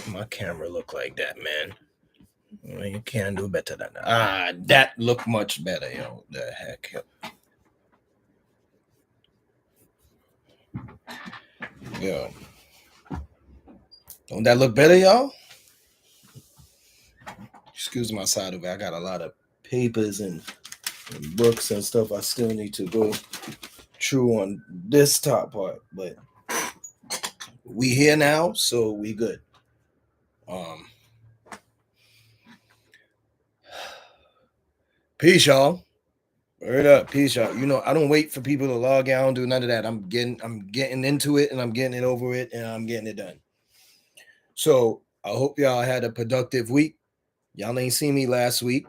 My camera look like that, man. Well, you can't do better than that. That look much better, yo. The heck, yo. Don't that look better, y'all? Excuse my side of it. I got a lot of papers and books and stuff I still need to go through on this top part, but we here now, so we good. Um, peace, y'all. Word up, peace, y'all. You know, I don't wait for people to log out. I don't do none of that. I'm getting into it, and I'm getting it over it, and I'm getting it done. So I hope y'all had a productive week. Y'all ain't seen me last week.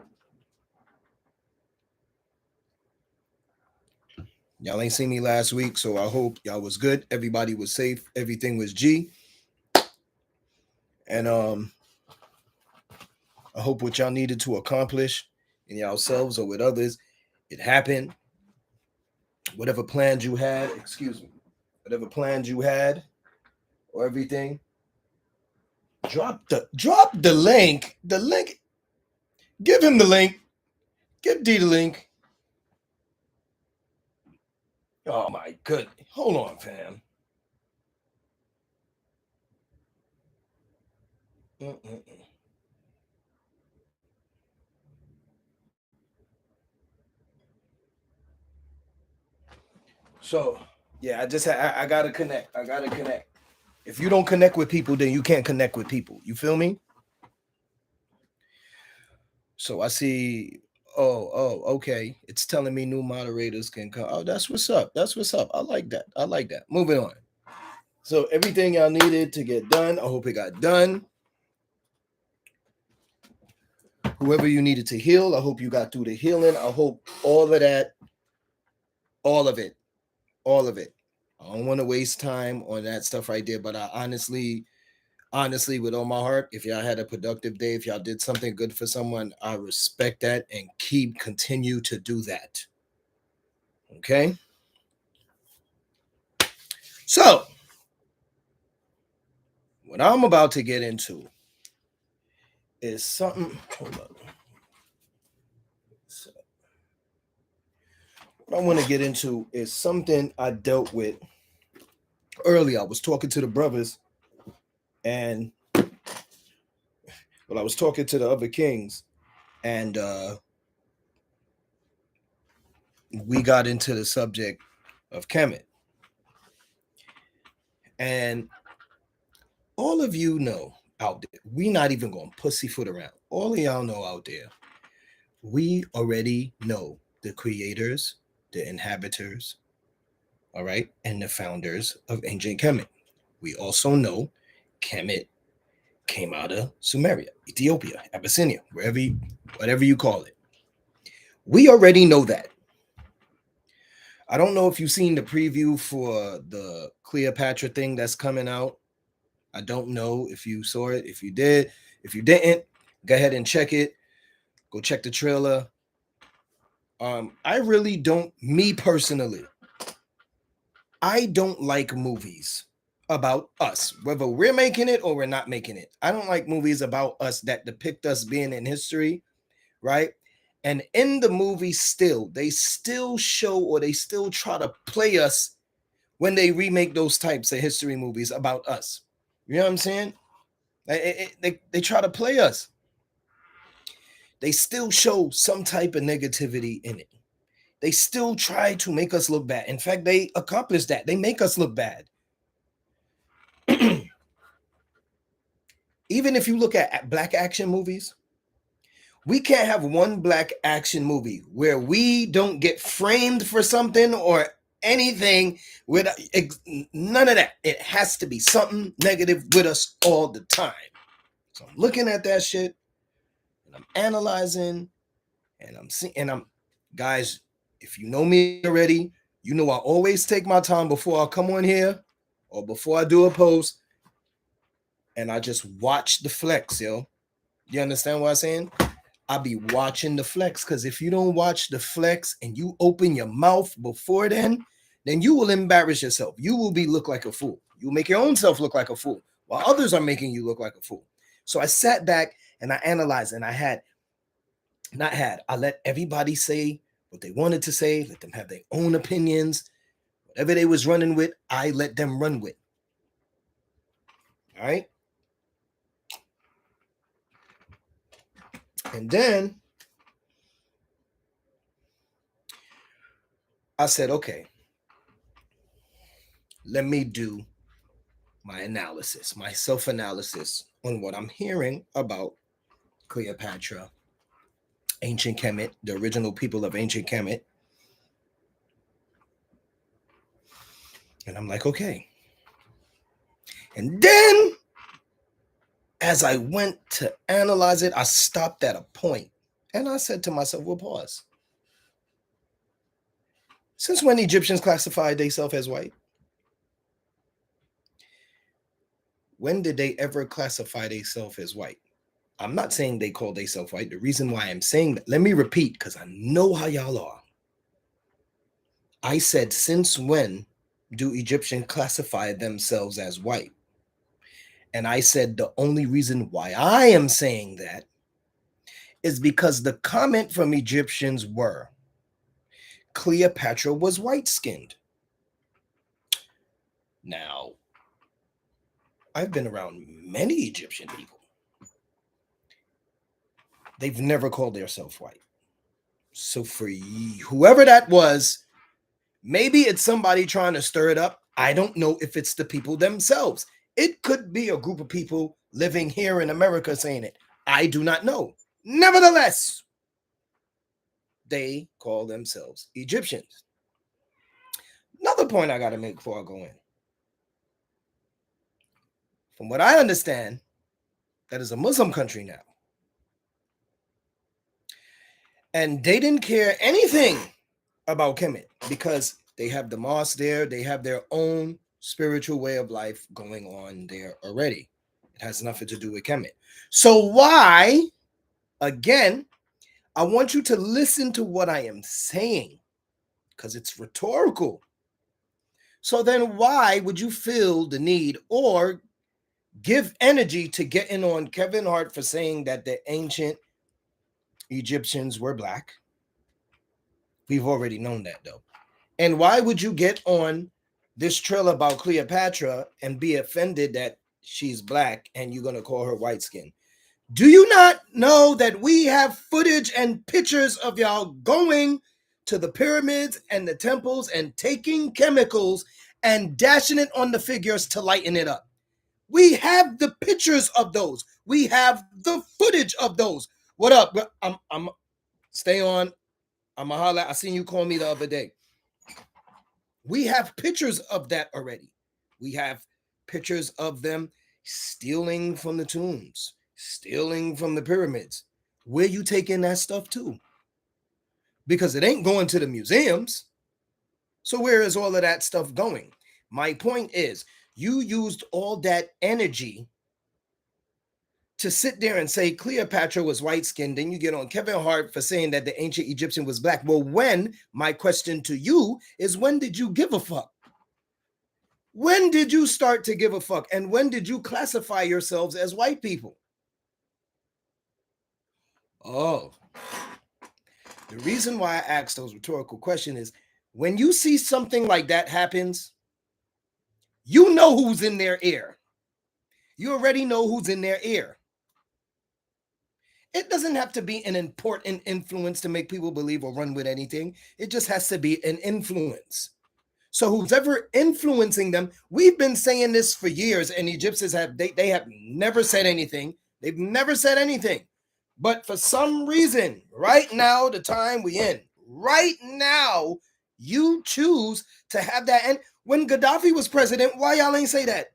Y'all ain't seen me last week, so I hope y'all was good. Everybody was safe. Everything was G. And I hope what y'all needed to accomplish in yourselves or with others, it happened. Whatever plans you had, excuse me, whatever plans you had or everything, drop the link. The link. Give him the link. Give D the link. Oh my goodness. Hold on, fam. Mm-mm-mm. So yeah, I gotta connect. I gotta connect. If you don't connect with people, then you can't connect with people. You feel me? So I see. Okay. It's telling me new moderators can come. Oh, that's what's up. That's what's up. I like that. I like that. Moving on. So everything y'all needed to get done, I hope it got done. Whoever you needed to heal, I hope you got through the healing. I hope all of that, all of it, all of it. I don't want to waste time on that stuff right there, but I honestly, with all my heart, if y'all had a productive day, if y'all did something good for someone, I respect that and continue to do that. Okay. So, what I'm about to get into is something. Hold up. So, what I want to get into is something I dealt with earlier. I was talking to the brothers, and I was talking to the other kings, and we got into the subject of Kemet. And all of you know out there, we not even going to pussyfoot around. All of y'all know out there, we already know the creators, the inhabitants, all right, and the founders of ancient Kemet. We also know Kemet came out of Sumeria, Ethiopia, Abyssinia, whatever you call it. We already know that. I don't know if you've seen the preview for the Cleopatra thing that's coming out. I don't know if you saw it. If you did, if you didn't, go ahead and check it. Go check the trailer. I really don't, me personally, I don't like movies about us, whether we're making it or we're not making it. I don't like movies about us that depict us being in history, right? And in the movie, they still show or they still try to play us when they remake those types of history movies about us. You know what I'm saying? They try to play us. They still show some type of negativity in it. They still try to make us look bad. In fact, they accomplish that. They make us look bad. Even if you look at black action movies, we can't have one black action movie where we don't get framed for something or anything with none of that. It has to be something negative with us all the time. So I'm looking at that shit and I'm analyzing and I'm seeing and I'm guys, if you know me already, you know I always take my time before I come on here or before I do a post and I just watch the flex, yo. You understand what I'm saying? I be watching the flex because if you don't watch the flex and you open your mouth before then you will embarrass yourself. You will look like a fool. You'll make your own self look like a fool while others are making you look like a fool. So I sat back and I analyzed, and I let everybody say what they wanted to say, let them have their own opinions. Whatever they was running with, I let them run with. All right. And then I said, okay, let me do my analysis, my self analysis on what I'm hearing about Cleopatra, ancient Kemet, the original people of ancient Kemet. And I'm like, okay. And then as I went to analyze it, I stopped at a point and I said to myself, well, pause. Since when Egyptians classified themselves as white? When did they ever classify themselves as white? I'm not saying they call themselves white. The reason why I'm saying that, let me repeat, because I know how y'all are. I said, since when do Egyptians classify themselves as white? And I said, the only reason why I am saying that is because the comment from Egyptians were Cleopatra was white skinned. Now, I've been around many Egyptian people. They've never called themselves white. So for whoever that was, maybe it's somebody trying to stir it up. I don't know if it's the people themselves. It could be a group of people living here in America saying it. I do not know. Nevertheless, they call themselves Egyptians. Another point I got to make before I go in. From what I understand, that is a Muslim country now. And they didn't care anything about Kemet because they have the mosque there. They have their own spiritual way of life going on there already. It has nothing to do with Kemet. So why, again, I want you to listen to what I am saying because it's rhetorical. So then why would you feel the need or give energy to getting on Kevin Hart for saying that the ancient Egyptians were black? We've already known that though. And why would you get on this trail about Cleopatra and be offended that she's black and you're going to call her white skin? Do you not know that we have footage and pictures of y'all going to the pyramids and the temples and taking chemicals and dashing it on the figures to lighten it up? We have the pictures of those. We have the footage of those. What up? I'm stay on. I'm a holla. I seen you call me the other day. We have pictures of that already. We have pictures of them stealing from the tombs, stealing from the pyramids. Where you taking that stuff to? Because it ain't going to the museums. So where is all of that stuff going? My point is, you used all that energy to sit there and say Cleopatra was white skinned, then you get on Kevin Hart for saying that the ancient Egyptian was black. Well, my question to you is, when did you give a fuck? When did you start to give a fuck? And when did you classify yourselves as white people? Oh, the reason why I asked those rhetorical questions is when you see something like that happens, you know who's in their ear. You already know who's in their ear. It doesn't have to be an important influence to make people believe or run with anything. It just has to be an influence. So who's ever influencing them, we've been saying this for years, and Egyptians they have never said anything. They've never said anything. But for some reason, right now, the time we in, right now, you choose to have that. And when Gaddafi was president, why y'all ain't say that?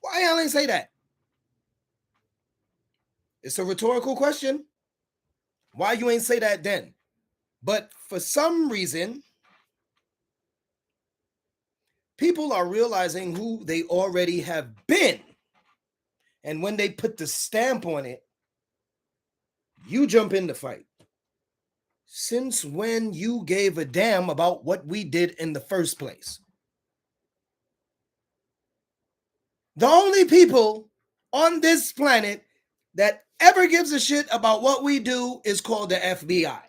Why y'all ain't say that? It's a rhetorical question. Why you ain't say that then? But for some reason, people are realizing who they already have been. And when they put the stamp on it, you jump in the fight. Since when you gave a damn about what we did in the first place? The only people on this planet that ever gives a shit about what we do is called the FBI.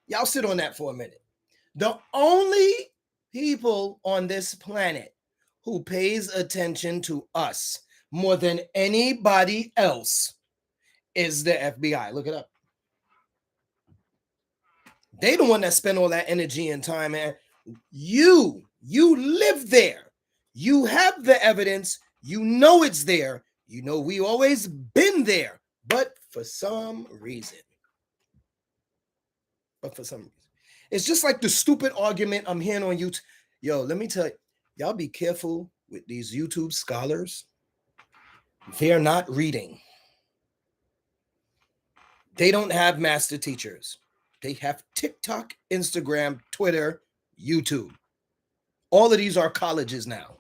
Y'all sit on that for a minute. The only people on this planet who pays attention to us more than anybody else is the FBI. Look it up. They the one that spend all that energy and time, man. You live there. You have the evidence. You know it's there. You know we always been there. But for some reason, it's just like the stupid argument I'm hearing on YouTube. Yo, let me tell you, y'all be careful with these YouTube scholars. They're not reading. They don't have master teachers. They have TikTok, Instagram, Twitter, YouTube. All of these are colleges now.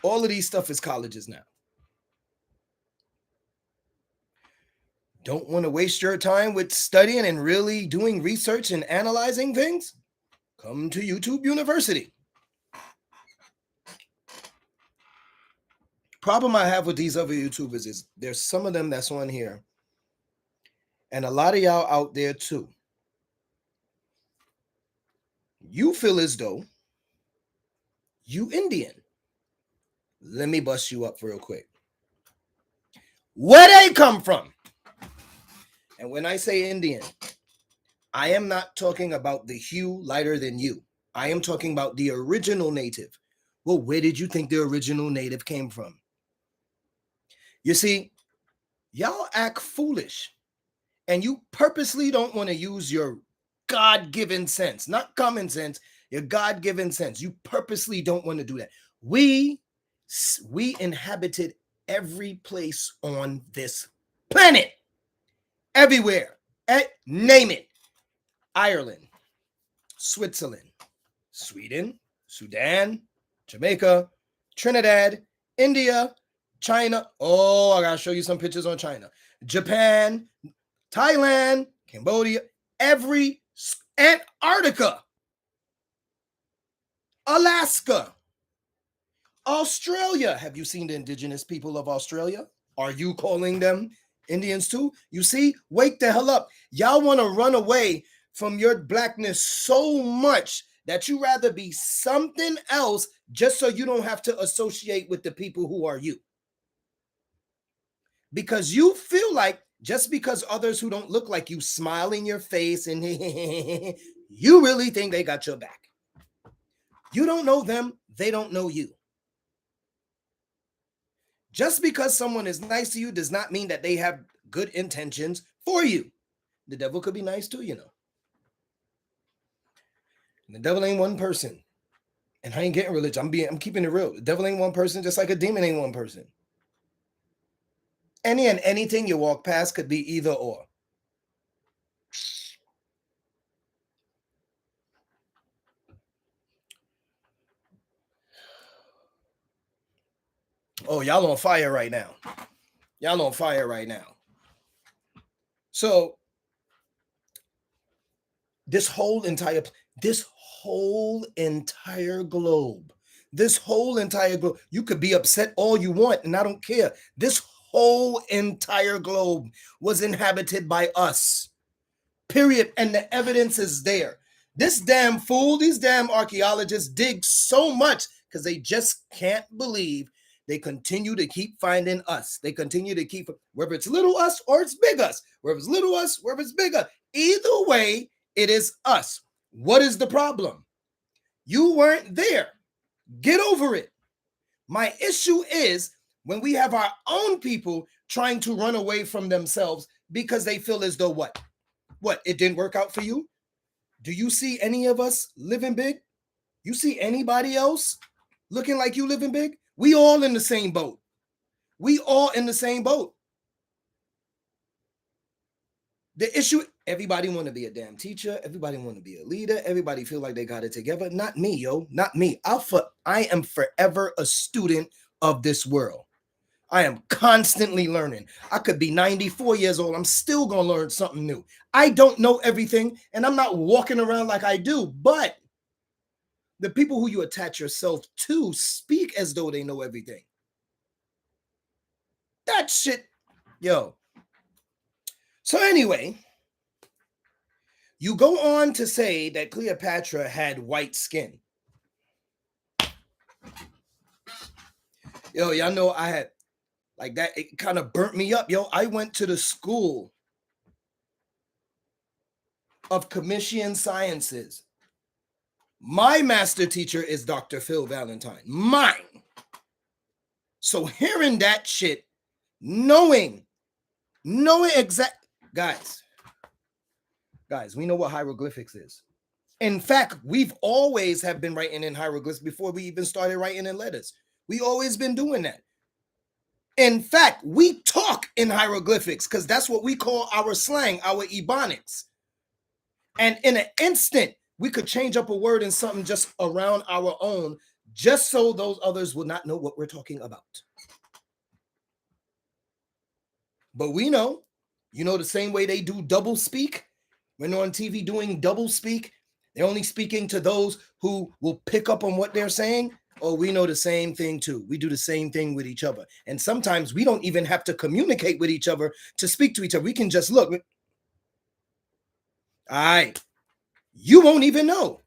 All of these stuff is colleges now. Don't want to waste your time with studying and really doing research and analyzing things? Come to YouTube University. Problem I have with these other YouTubers is there's some of them that's on here, and a lot of y'all out there too. You feel as though you Indian. Let me bust you up real quick. Where they come from? And when I say Indian, I am not talking about the hue lighter than you. I am talking about the original native. Well, where did you think the original native came from? You see, y'all act foolish, and you purposely don't want to use your God-given sense, not common sense, your God-given sense. You purposely don't want to do that. We inhabited every place on this planet. Everywhere. Name it. Ireland, Switzerland, Sweden, Sudan, Jamaica, Trinidad, India, China. Oh, I gotta show you some pictures on China. Japan, Thailand, Cambodia, Antarctica, Alaska, Australia. Have you seen the indigenous people of Australia? Are you calling them Indians too? You see, wake the hell up. Y'all want to run away from your blackness so much that you rather be something else just so you don't have to associate with the people who are you. Because you feel like just because others who don't look like you smile in your face and you really think they got your back. You don't know them, they don't know you. Just because someone is nice to you does not mean that they have good intentions for you. The devil could be nice too, you know. The devil ain't one person. And I ain't getting religion. I'm keeping it real. The devil ain't one person, just like a demon ain't one person. Any and anything you walk past could be either or. Oh, y'all on fire right now. Y'all on fire right now. So this whole entire globe, you could be upset all you want, and I don't care. This whole entire globe was inhabited by us. Period. And the evidence is there. This damn fool, these damn archaeologists dig so much because they just can't believe they continue to keep finding us. They continue to keep, whether it's little us or it's big us, whether it's little us, whether it's bigger. Either way, it is us. What is the problem? You weren't there. Get over it. My issue is when we have our own people trying to run away from themselves because they feel as though what? It didn't work out for you? Do you see any of us living big? You see anybody else looking like you living big? We all in the same boat. We all in the same boat. The issue, everybody want to be a damn teacher. Everybody want to be a leader. Everybody feel like they got it together. Not me, yo. Not me. I am forever a student of this world. I am constantly learning. I could be 94 years old. I'm still going to learn something new. I don't know everything, and I'm not walking around like I do, but The people who you attach yourself to speak as though they know everything. That shit, yo. So anyway, you go on to say that Cleopatra had white skin. Yo, y'all know I had like that. It kind of burnt me up. Yo, I went to the school of Commission Sciences. My master teacher is Dr. Phil Valentine. Mine. So hearing that shit, knowing exact guys, we know what hieroglyphics is. In fact, we've always have been writing in hieroglyphs before we even started writing in letters. We always been doing that. In fact, we talk in hieroglyphics because that's what we call our slang, our ebonics. And in an instant, we could change up a word in something just around our own, just so those others will not know what we're talking about. But we know, the same way they do double speak. When they're on TV doing double speak, they're only speaking to those who will pick up on what they're saying. Oh, we know the same thing too. We do the same thing with each other. And sometimes we don't even have to communicate with each other to speak to each other. We can just look. All right. You won't even know.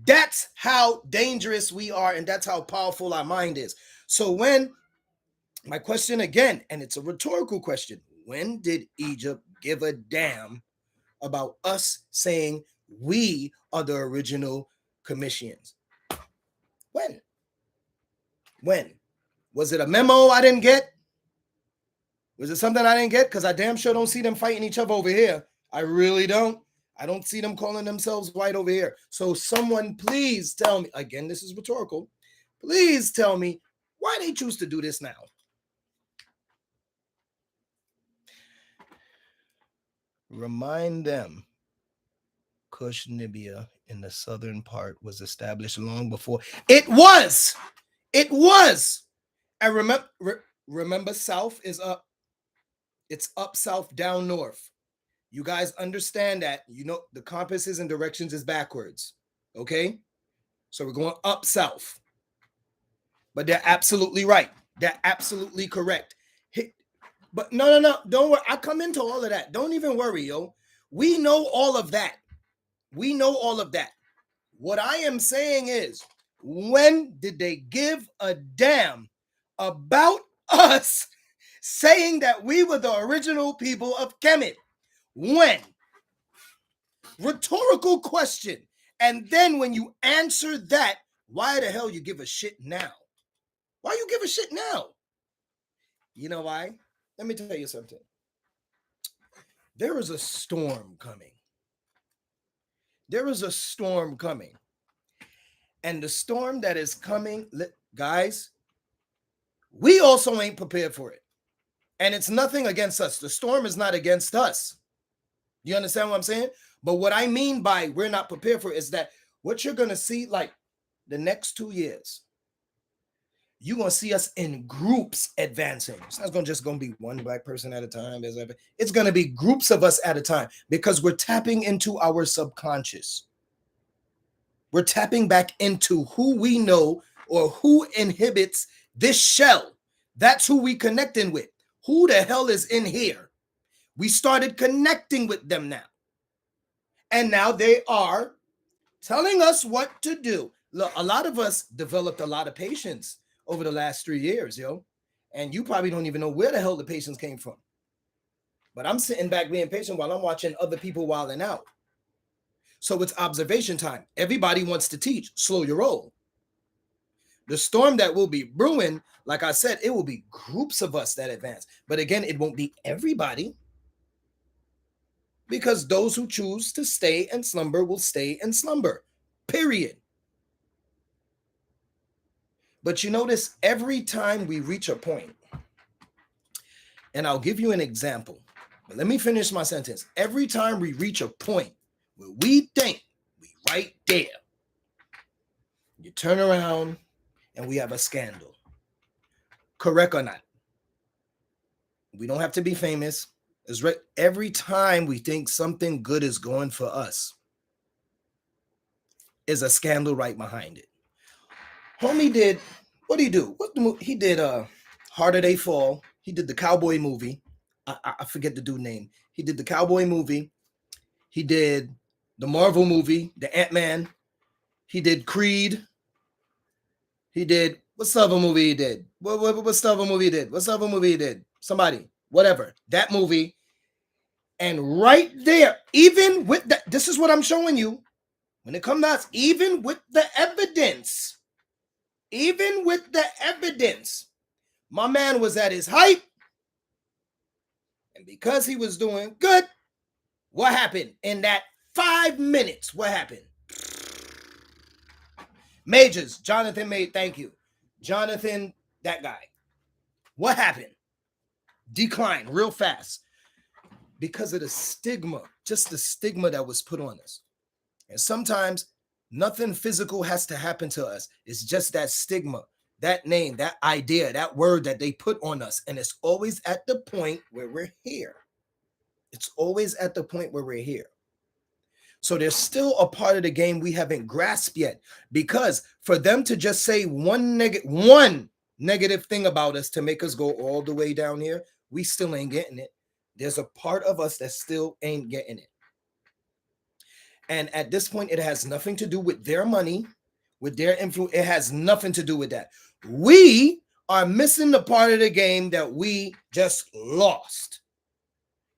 That's how dangerous we are, and that's how powerful our mind is. So when, my question again, and it's a rhetorical question, when did Egypt give a damn about us saying we are the original Commissions? When? Was it a memo I didn't get? Was it something I didn't get? Because I damn sure don't see them fighting each other over here. I really don't. I don't see them calling themselves white over here. So someone please tell me, again, this is rhetorical, please tell me why they choose to do this now. Remind them Kush Nubia in the southern part was established long before. It was. And remember south is up. It's up south, down north. You guys understand that. The compasses and directions is backwards. Okay? So we're going up south. But they're absolutely right. They're absolutely correct. But no. Don't worry. I come into all of that. Don't even worry, yo. We know all of that. What I am saying is, when did they give a damn about us saying that we were the original people of Kemet? When? Rhetorical question. And then when you answer that, why the hell you give a shit now? Why you give a shit now? You know why? Let me tell you something. There is a storm coming. And the storm that is coming, guys, we also ain't prepared for it. And it's nothing against us. The storm is not against us. You understand what I'm saying? But what I mean by we're not prepared for it is that what you're going to see, like the next 2 years, you're going to see us in groups advancing. It's not going to be one black person at a time. It's going to be groups of us at a time because we're tapping into our subconscious. We're tapping back into who we know or who inhibits this shell. That's who we connecting with. Who the hell is in here? We started connecting with them now. And now they are telling us what to do. Look, a lot of us developed a lot of patience over the last 3 years, yo. And you probably don't even know where the hell the patience came from. But I'm sitting back being patient while I'm watching other people wilding out. So it's observation time. Everybody wants to teach. Slow your roll. The storm that will be brewing, like I said, it will be groups of us that advance. But again, it won't be everybody. Because those who choose to stay and slumber will stay and slumber. Period. But you notice every time we reach a point, and I'll give you an example, but let me finish my sentence. Every time we reach a point where we think we right there, you turn around and we have a scandal. Correct or not? We don't have to be famous. It's right. Every time we think something good is going for us, is a scandal right behind it. Homie did, what did he do? What the he did? Harder They Fall. He did the cowboy movie. I forget the dude name. He did the cowboy movie. He did the Marvel movie, the Ant-Man. He did Creed. He did, what's the other movie he did? What's the other movie he did? What's the other movie he did? Somebody, whatever. That movie. And right there, even with that, this is what I'm showing you. When it comes to us, even with the evidence, my man was at his height. And because he was doing good, what happened? In that 5 minutes, what happened? Majors, Jonathan made, thank you. Jonathan, that guy. What happened? Decline real fast. Because of the stigma, just the stigma that was put on us. And sometimes nothing physical has to happen to us. It's just that stigma, that name, that idea, that word that they put on us. And it's always at the point where we're here. It's always at the point where we're here. So there's still a part of the game we haven't grasped yet. Because for them to just say one negative thing about us to make us go all the way down here, we still ain't getting it. There's a part of us that still ain't getting it. And at this point, it has nothing to do with their money, with their influence. It has nothing to do with that. We are missing the part of the game that we just lost.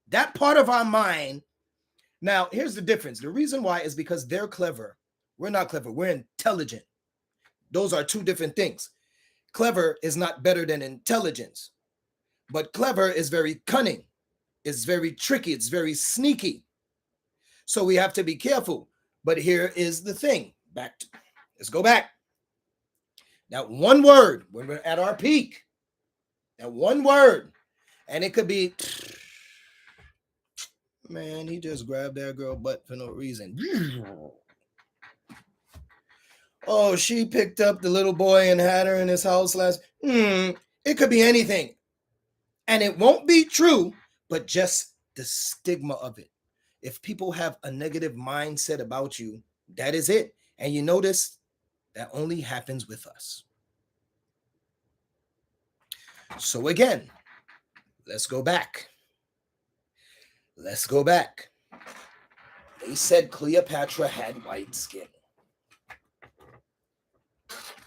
That part of our mind. Now, here's the difference. The reason why is because they're clever. We're not clever. We're intelligent. Those are two different things. Clever is not better than intelligence. But clever is very cunning. It's very tricky. It's very sneaky. So we have to be careful. But here is the thing. Let's go back. That one word, when we're at our peak, that one word, and it could be, man, he just grabbed that girl butt for no reason. Oh, she picked up the little boy and had her in his house last. It could be anything. And it won't be true, but just the stigma of it. If people have a negative mindset about you, that is it. And you notice that only happens with us. So again, let's go back. Let's go back. They said Cleopatra had white skin.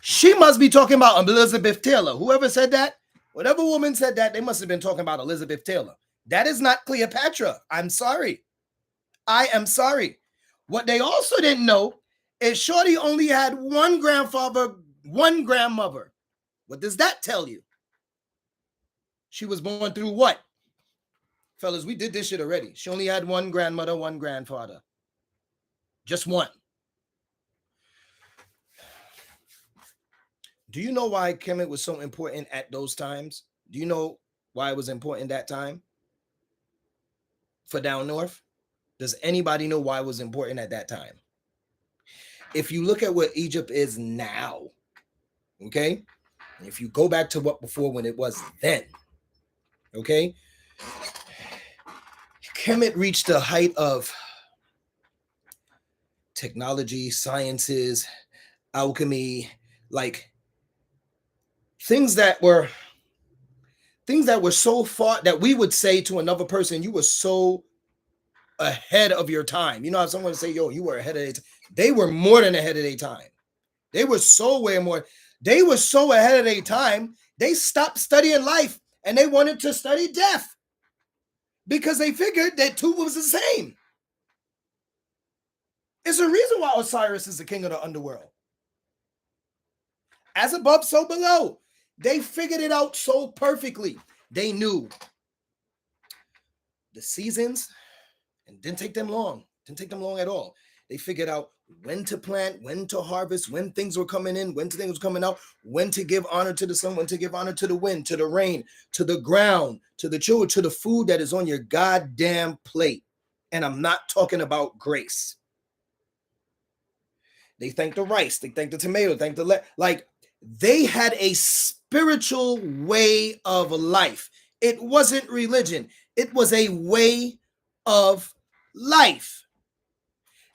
She must be talking about Elizabeth Taylor. Whoever said that, whatever woman said that, they must have been talking about Elizabeth Taylor. That is not Cleopatra. I'm sorry. I am sorry. What they also didn't know is Shorty only had one grandfather, one grandmother. What does that tell you? She was born through what? Fellas, we did this shit already. She only had one grandmother, one grandfather. Just one. Do you know why Kemet was so important at those times? Do you know why it was important that time? For down north? Does anybody know why it was important at that time? If you look at what Egypt is now, okay? And if you go back to what before when it was then, okay? Kemet reached the height of technology, sciences, alchemy, like things that were so far that we would say to another person, you were so ahead of your time. You know how someone would say, yo, you were ahead of their time. They were more than ahead of their time. They were so way more. They were so ahead of their time, they stopped studying life and they wanted to study death because they figured that two was the same. It's a reason why Osiris is the king of the underworld. As above, so below. They figured it out so perfectly. They knew the seasons, and didn't take them long. Didn't take them long at all. They figured out when to plant, when to harvest, when things were coming in, when things were coming out, when to give honor to the sun, when to give honor to the wind, to the rain, to the ground, to the children, to the food that is on your goddamn plate. And I'm not talking about grace. They thank the rice, they thank the tomato, thank the like they had a spiritual way of life. It wasn't religion. It was a way of life.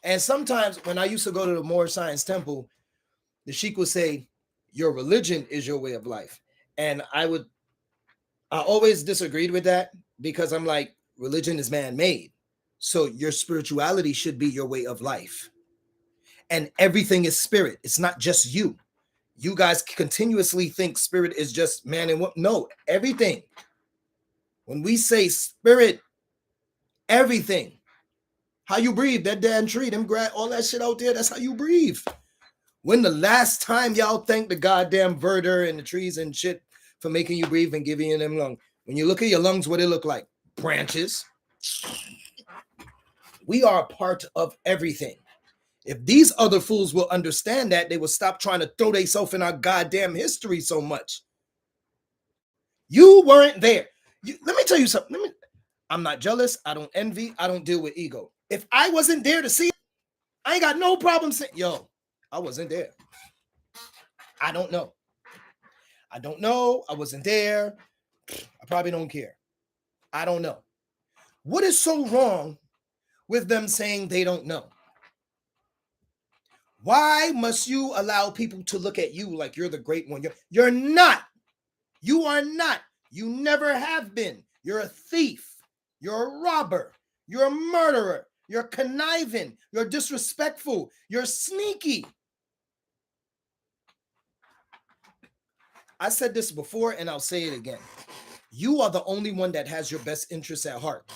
And sometimes when I used to go to the Moorish Science Temple, the sheik would say, your religion is your way of life. And I always disagreed with that because I'm like, religion is man-made. So your spirituality should be your way of life. And everything is spirit. It's not just you. You guys continuously think spirit is just man and woman. No, everything. When we say spirit, everything. How you breathe, that damn tree, them all that shit out there, that's how you breathe. When the last time y'all thanked the goddamn verdure and the trees and shit for making you breathe and giving you them lungs? When you look at your lungs, what they look like? Branches. We are a part of everything. If these other fools will understand that, they will stop trying to throw themselves in our goddamn history so much. You weren't there. Let me tell you something. I'm not jealous. I don't envy. I don't deal with ego. If I wasn't there to see it, I ain't got no problem saying, yo, I wasn't there. I don't know. I don't know. I wasn't there. I probably don't care. I don't know. What is so wrong with them saying they don't know? Why must you allow people to look at you like you're the great one? You're not. You are not. You never have been. You're a thief. You're a robber. You're a murderer. You're conniving. You're disrespectful. You're sneaky. I said this before and I'll say it again. You are the only one that has your best interests at heart.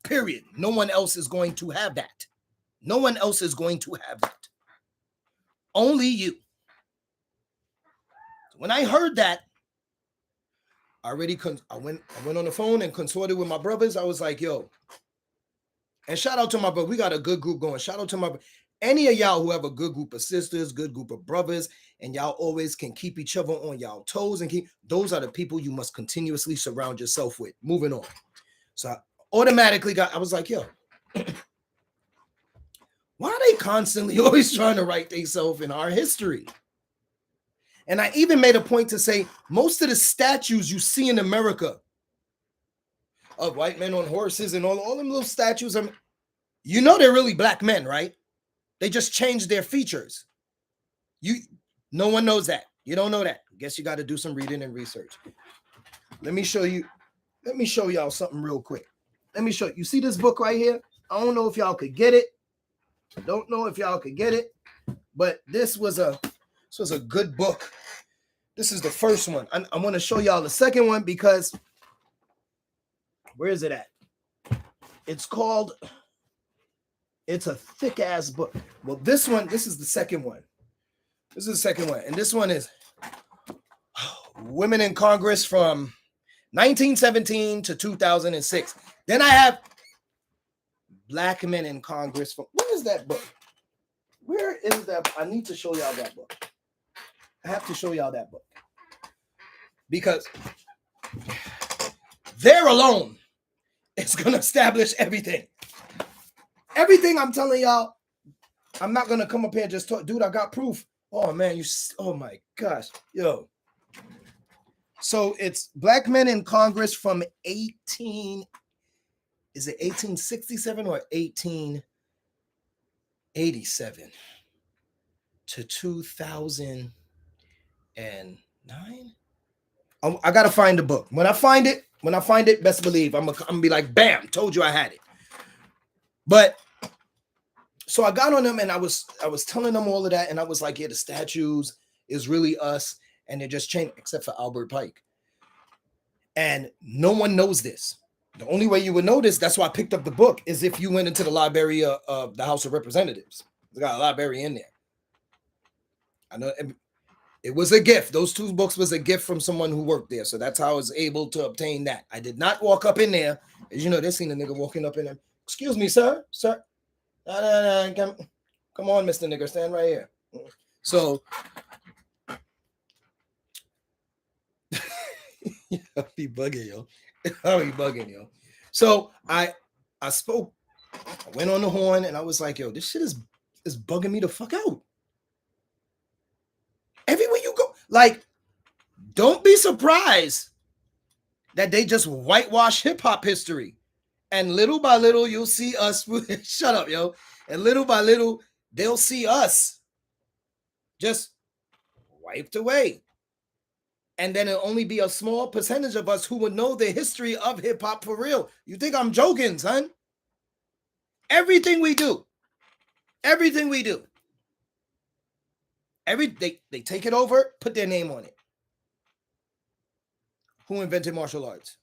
Period. No one else is going to have that. No one else is going to have that. Only you. When I heard that, I went on the phone and consorted with my brothers. I was like, yo, and shout out to my brother. We got a good group going. Shout out to my any of y'all who have a good group of sisters, good group of brothers, and y'all always can keep each other on y'all toes and those are the people you must continuously surround yourself with. Moving on. So I automatically I was like, yo, why are they constantly always trying to write themselves in our history? And I even made a point to say most of the statues you see in America of white men on horses and all them little statues, you know they're really black men, right? They just changed their features. No one knows that. You don't know that. Guess you got to do some reading and research. Let me show y'all something real quick. Let me show you. You see this book right here? I don't know if y'all could get it. Don't know if y'all could get it, but this was a good book. This is the first one. I want to show y'all the second one because where is it at? It's a thick ass book. Well, this is the second one. This is the second one. And this one is Women in Congress from 1917 to 2006. Then I have Black Men in Congress from, what is that book? Where is that? I need to show y'all that book. I have to show y'all that book. Because there alone is going to establish everything. Everything I'm telling y'all, I'm not going to come up here and just talk. Dude, I got proof. Oh, man. Oh, my gosh. Yo. So it's Black Men in Congress from 1867 or 1887 to 2009? I got to find the book. When I find it, best believe I'm going to be like, bam, told you I had it. But so I got on them and I was telling them all of that. And I was like, yeah, the statues is really us. And they just changed, except for Albert Pike. And no one knows this. The only way you would know this, that's why I picked up the book, is if you went into the library of the House of Representatives. They got a library in there. I know it was a gift. Those two books was a gift from someone who worked there. So that's how I was able to obtain that. I did not walk up in there. As you know, they seen a nigga walking up in there. Excuse me, sir. Sir. Come on, Mr. Nigger. Stand right here. So I'll be bugging, yo. I'll be bugging, yo. So I spoke. I went on the horn and I was like, yo, this shit is bugging me the fuck out. Everywhere you go, like, don't be surprised that they just whitewash hip hop history. And little by little, you'll see us. Shut up, yo. And little by little, they'll see us just wiped away. And then it'll only be a small percentage of us who would know the history of hip hop for real. You think I'm joking, son? Everything we do, they take it over, put their name on it. Who invented martial arts?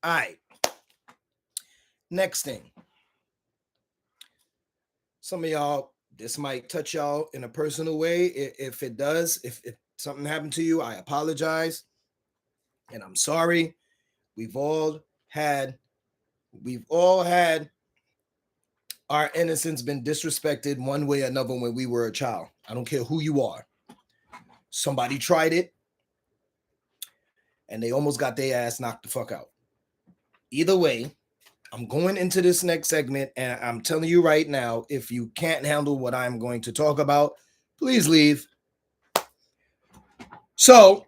All right. Next thing. Some of y'all, this might touch y'all in a personal way. If it does, if something happened to you, I apologize. And I'm sorry. We've all had our innocence been disrespected one way or another when we were a child. I don't care who you are. Somebody tried it and they almost got their ass knocked the fuck out. Either way, I'm going into this next segment and I'm telling you right now, if you can't handle what I'm going to talk about, please leave. So,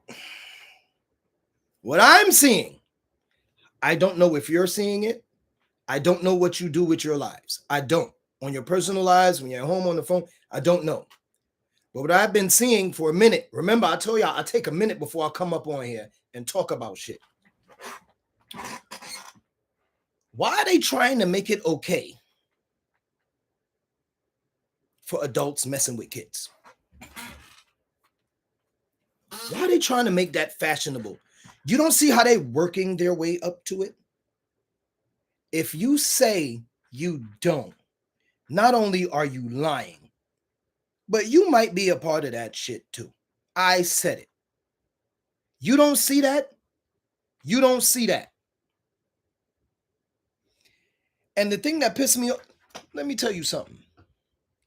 what I'm seeing, I don't know if you're seeing it. I don't know what you do with your lives. I don't. On your personal lives, when you're at home on the phone, I don't know. But what I've been seeing for a minute, remember I told y'all I take a minute before I come up on here and talk about shit. Why are they trying to make it okay for adults messing with kids? Why are they trying to make that fashionable? You don't see how they're working their way up to it? If you say you don't, not only are you lying, but you might be a part of that shit too. I said it. You don't see that? You don't see that. And the thing that pissed me off, let me tell you something.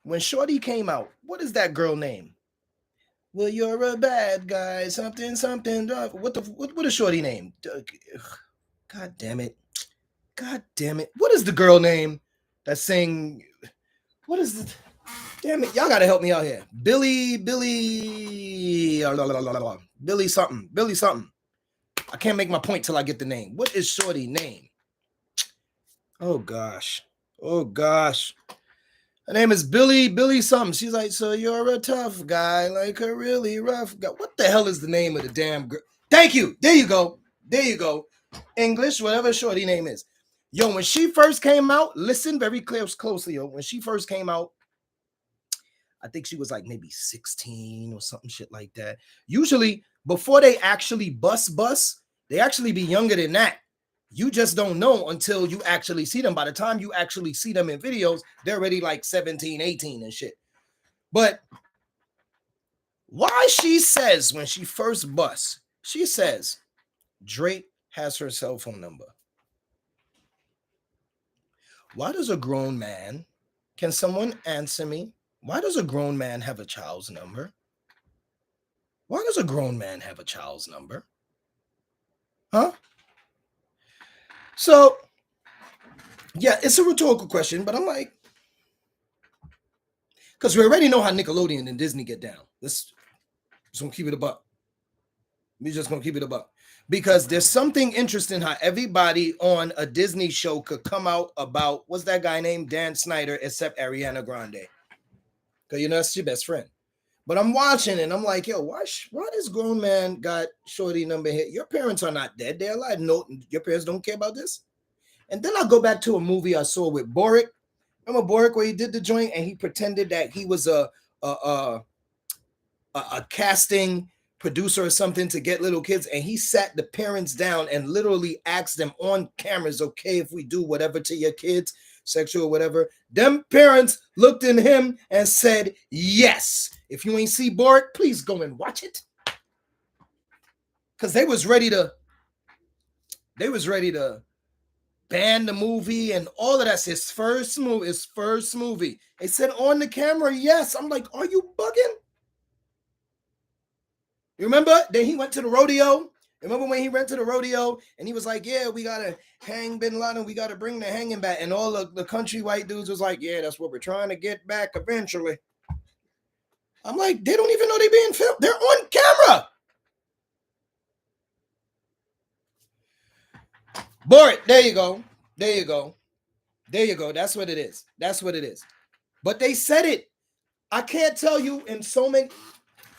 When Shorty came out, what is that girl name? Well, you're a bad guy, something. What is Shorty name? God damn it. What is the girl name that sang? What is it? Damn it. Y'all got to help me out here. Billy something. I can't make my point till I get the name. What is Shorty name? Oh, gosh. Her name is Billy something. She's like, so you're a tough guy, like a really rough guy. What the hell is the name of the damn girl? Thank you. There you go. English, whatever Shorty name is. Yo, when she first came out, listen very closely, yo. When she first came out, I think she was like maybe 16 or something shit like that. Usually, before they actually bust, they actually be younger than that. You just don't know until you actually see them. By the time you actually see them in videos, they're already like 17, 18 and shit. But why she says when she first busts, she says, Drake has her cell phone number. Why does a grown man, can someone answer me? Why does a grown man have a child's number? Why does a grown man have a child's number? Huh? So, yeah, it's a rhetorical question, but I'm like, because we already know how Nickelodeon and Disney get down. Let's just gonna keep it a buck. We're just gonna keep it a buck. Because there's something interesting how everybody on a Disney show could come out about, what's that guy named? Dan Snyder, except Ariana Grande. Because you know that's your best friend. But I'm watching and I'm like, yo, why this grown man got Shorty number here? Your parents are not dead. They're alive. No, your parents don't care about this. And then I go back to a movie I saw with Boric. Remember Boric where he did the joint and he pretended that he was a casting producer or something to get little kids, and he sat the parents down and literally asked them on cameras, okay, if we do whatever to your kids, sexual, whatever. Them parents looked at him and said, yes. If you ain't see Boric, please go and watch it. Because they was ready to ban the movie and all of that's his first movie. They said on the camera, yes. I'm like, are you bugging? You remember? Then he went to the rodeo. Remember when he went to the rodeo and he was like, yeah, we got to hang Bin Laden. We got to bring the hanging back. And all of the country white dudes was like, yeah, that's what we're trying to get back eventually. I'm like, they don't even know they're being filmed. They're on camera. Board. There you go. There you go. There you go. That's what it is. That's what it is. But they said it. I can't tell you in so many.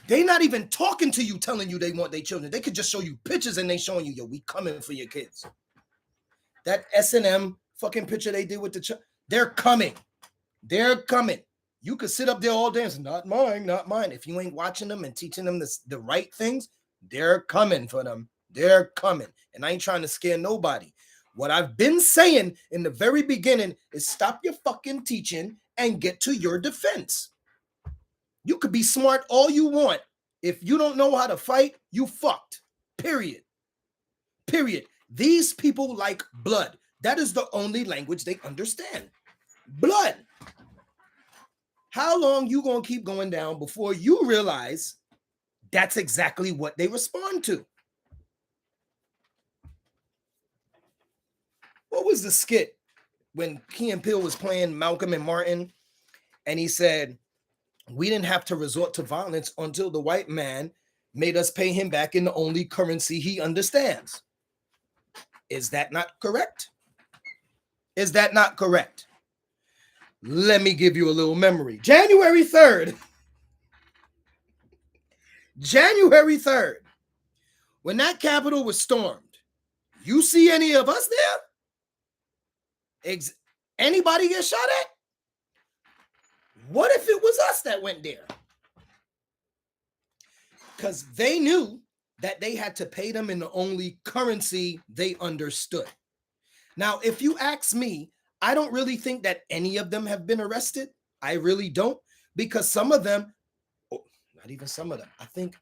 They not even talking to you, telling you they want their children. They could just show you pictures and they showing you, yo, we coming for your kids. That S&M fucking picture they did with the they're coming. They're coming. You could sit up there all day and say, not mine, not mine. If you ain't watching them and teaching them the right things, they're coming for them. They're coming. And I ain't trying to scare nobody. What I've been saying in the very beginning is stop your fucking teaching and get to your defense. You could be smart all you want. If you don't know how to fight, you fucked. Period. Period. These people like blood. That is the only language they understand. Blood. How long you gonna keep going down before you realize that's exactly what they respond to? What was the skit when Key and Peele was playing Malcolm and Martin, and he said, we didn't have to resort to violence until the white man made us pay him back in the only currency he understands. Is that not correct? Is that not correct? Let me give you a little memory. January 3rd. January 3rd. When that Capitol was stormed, you see any of us there? Anybody get shot at? What if it was us that went there? Because they knew that they had to pay them in the only currency they understood. Now, if you ask me, I don't really think that any of them have been arrested. I really don't, because some of them, not even some of them, I think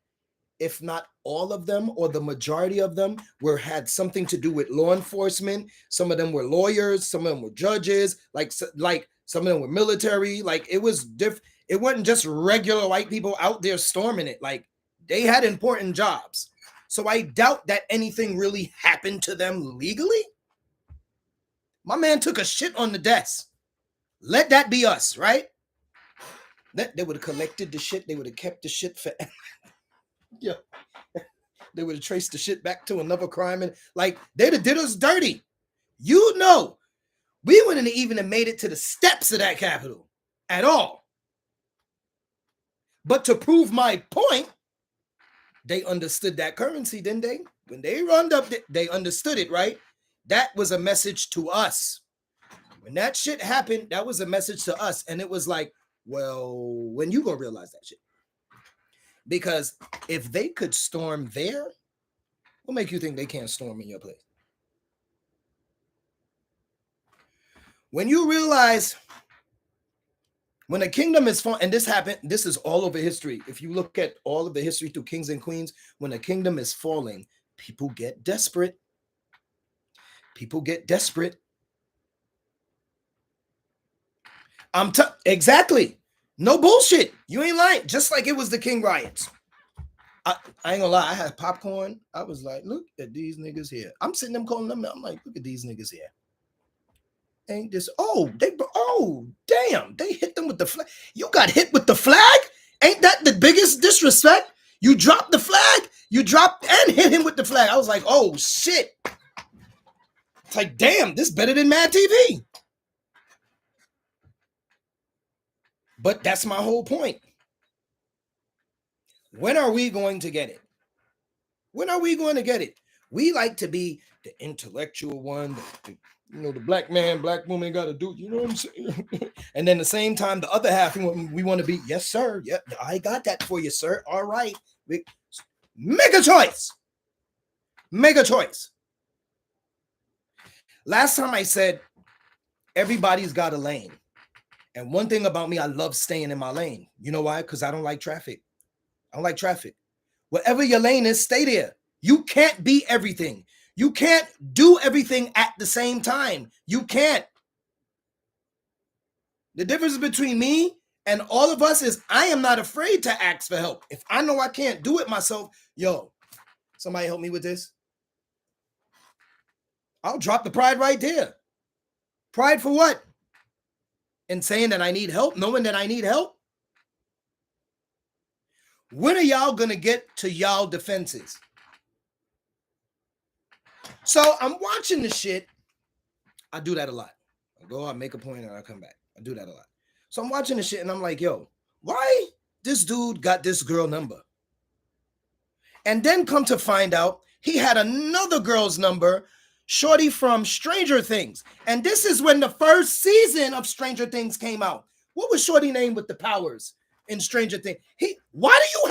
if not all of them or the majority of them had something to do with law enforcement. Some of them were lawyers, some of them were judges, like some of them were military. Like it was it wasn't just regular white people out there storming it. Like they had important jobs. So I doubt that anything really happened to them legally. My man took a shit on the desk. Let that be us, right? They would have collected the shit. They would have kept the shit forever. Yeah. They would have traced the shit back to another crime. And like, they'd have did us dirty. You know, we wouldn't have even have made it to the steps of that Capitol at all. But to prove my point, they understood that currency, didn't they? When they round up, they understood it, right? That was a message to us. When that shit happened, that was a message to us. And it was like, well, when you gonna realize that shit? Because if they could storm there, what make you think they can't storm in your place? When you realize when a kingdom is falling, and this happened, this is all over history. If you look at all of the history through kings and queens, when a kingdom is falling, people get desperate. People get desperate. Exactly. No bullshit. You ain't lying. Just like it was the King riots. I ain't gonna lie. I had popcorn. I was like, look at these niggas here. I'm sitting them calling them. I'm like, look at these niggas here. Ain't this? Oh, damn. They hit them with the flag. You got hit with the flag? Ain't that the biggest disrespect? You dropped the flag. You dropped and hit him with the flag. I was like, oh shit. It's like, damn, this better than Mad TV. But that's my whole point. When are we going to get it? When are we going to get it? We like to be the intellectual one, the black man, black woman got to do, you know what I'm saying? And then the same time, the other half, we want to be, yes, sir. Yeah, I got that for you, sir. All right. Make a choice. Make a choice. Last time I said, everybody's got a lane. And one thing about me, I love staying in my lane. You know why? Because I don't like traffic. I don't like traffic. Whatever your lane is, stay there. You can't be everything. You can't do everything at the same time. You can't. The difference between me and all of us is I am not afraid to ask for help. If I know I can't do it myself, yo, somebody help me with this. I'll drop the pride right there. Pride for what? In saying that I need help, knowing that I need help? When are y'all going to get to y'all defenses? So I'm watching the shit. I do that a lot. I go out, make a point, and I come back. I do that a lot. So I'm watching the shit and I'm like, yo, why this dude got this girl number? And then come to find out he had another girl's number, shorty from Stranger Things. And this is when the first season of Stranger Things came out. What was shorty name with the powers in Stranger Things? Why you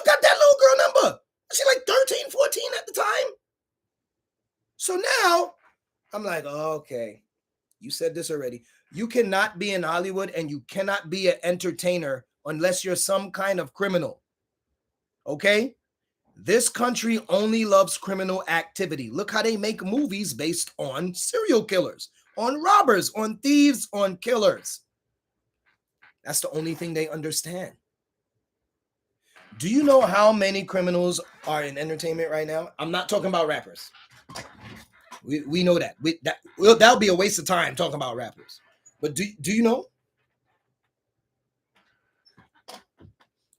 got that little girl number? Was she like 13, 14 at the time? So now I'm like, oh, okay, you said this already. You cannot be in Hollywood and you cannot be an entertainer unless you're some kind of criminal. Okay? This country only loves criminal activity. Look how they make movies based on serial killers, on robbers, on thieves, on killers. That's the only thing they understand. Do you know how many criminals are in entertainment right now? I'm not talking about rappers. We know that. That'll be a waste of time talking about rappers. But do you know?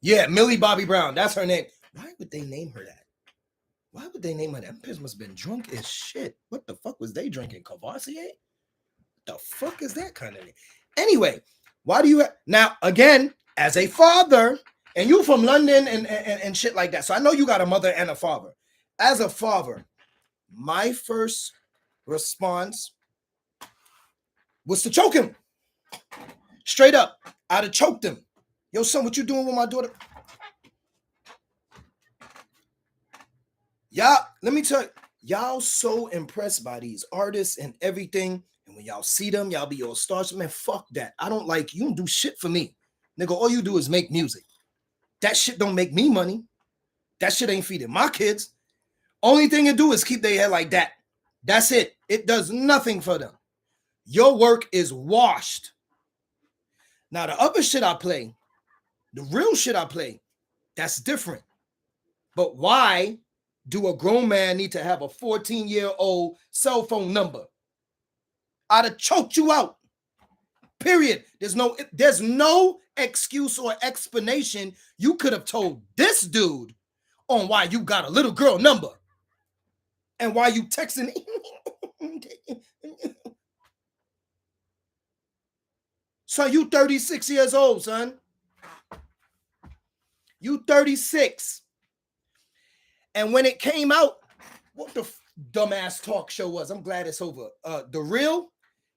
Yeah, Millie Bobby Brown. That's her name. Why would they name her that? Why would they name her that? Them bitch must have been drunk as shit. What the fuck was they drinking? Cavassier? The fuck is that kind of name? Anyway, why do you now again as a father, and you from London and shit like that? So I know you got a mother and a father. As a father, my first response was to choke him. Straight up. I'd have choked him. Yo, son, what you doing with my daughter? Y'all, let me tell you, y'all so impressed by these artists and everything. And when y'all see them, y'all be all stars. Man, fuck that. I don't like, you don't do shit for me. Nigga, all you do is make music. That shit don't make me money. That shit ain't feeding my kids. Only thing it do is keep their head like that. That's it. It does nothing for them. Your work is washed. Now, the other shit I play, the real shit I play, that's different. But why do a grown man need to have a 14-year-old cell phone number? I'd have choked you out. Period. There's no excuse or explanation you could have told this dude on why you got a little girl number and why you texting. So you 36 years old, son. You 36. And when it came out, what the dumbass talk show was, I'm glad it's over. The Real,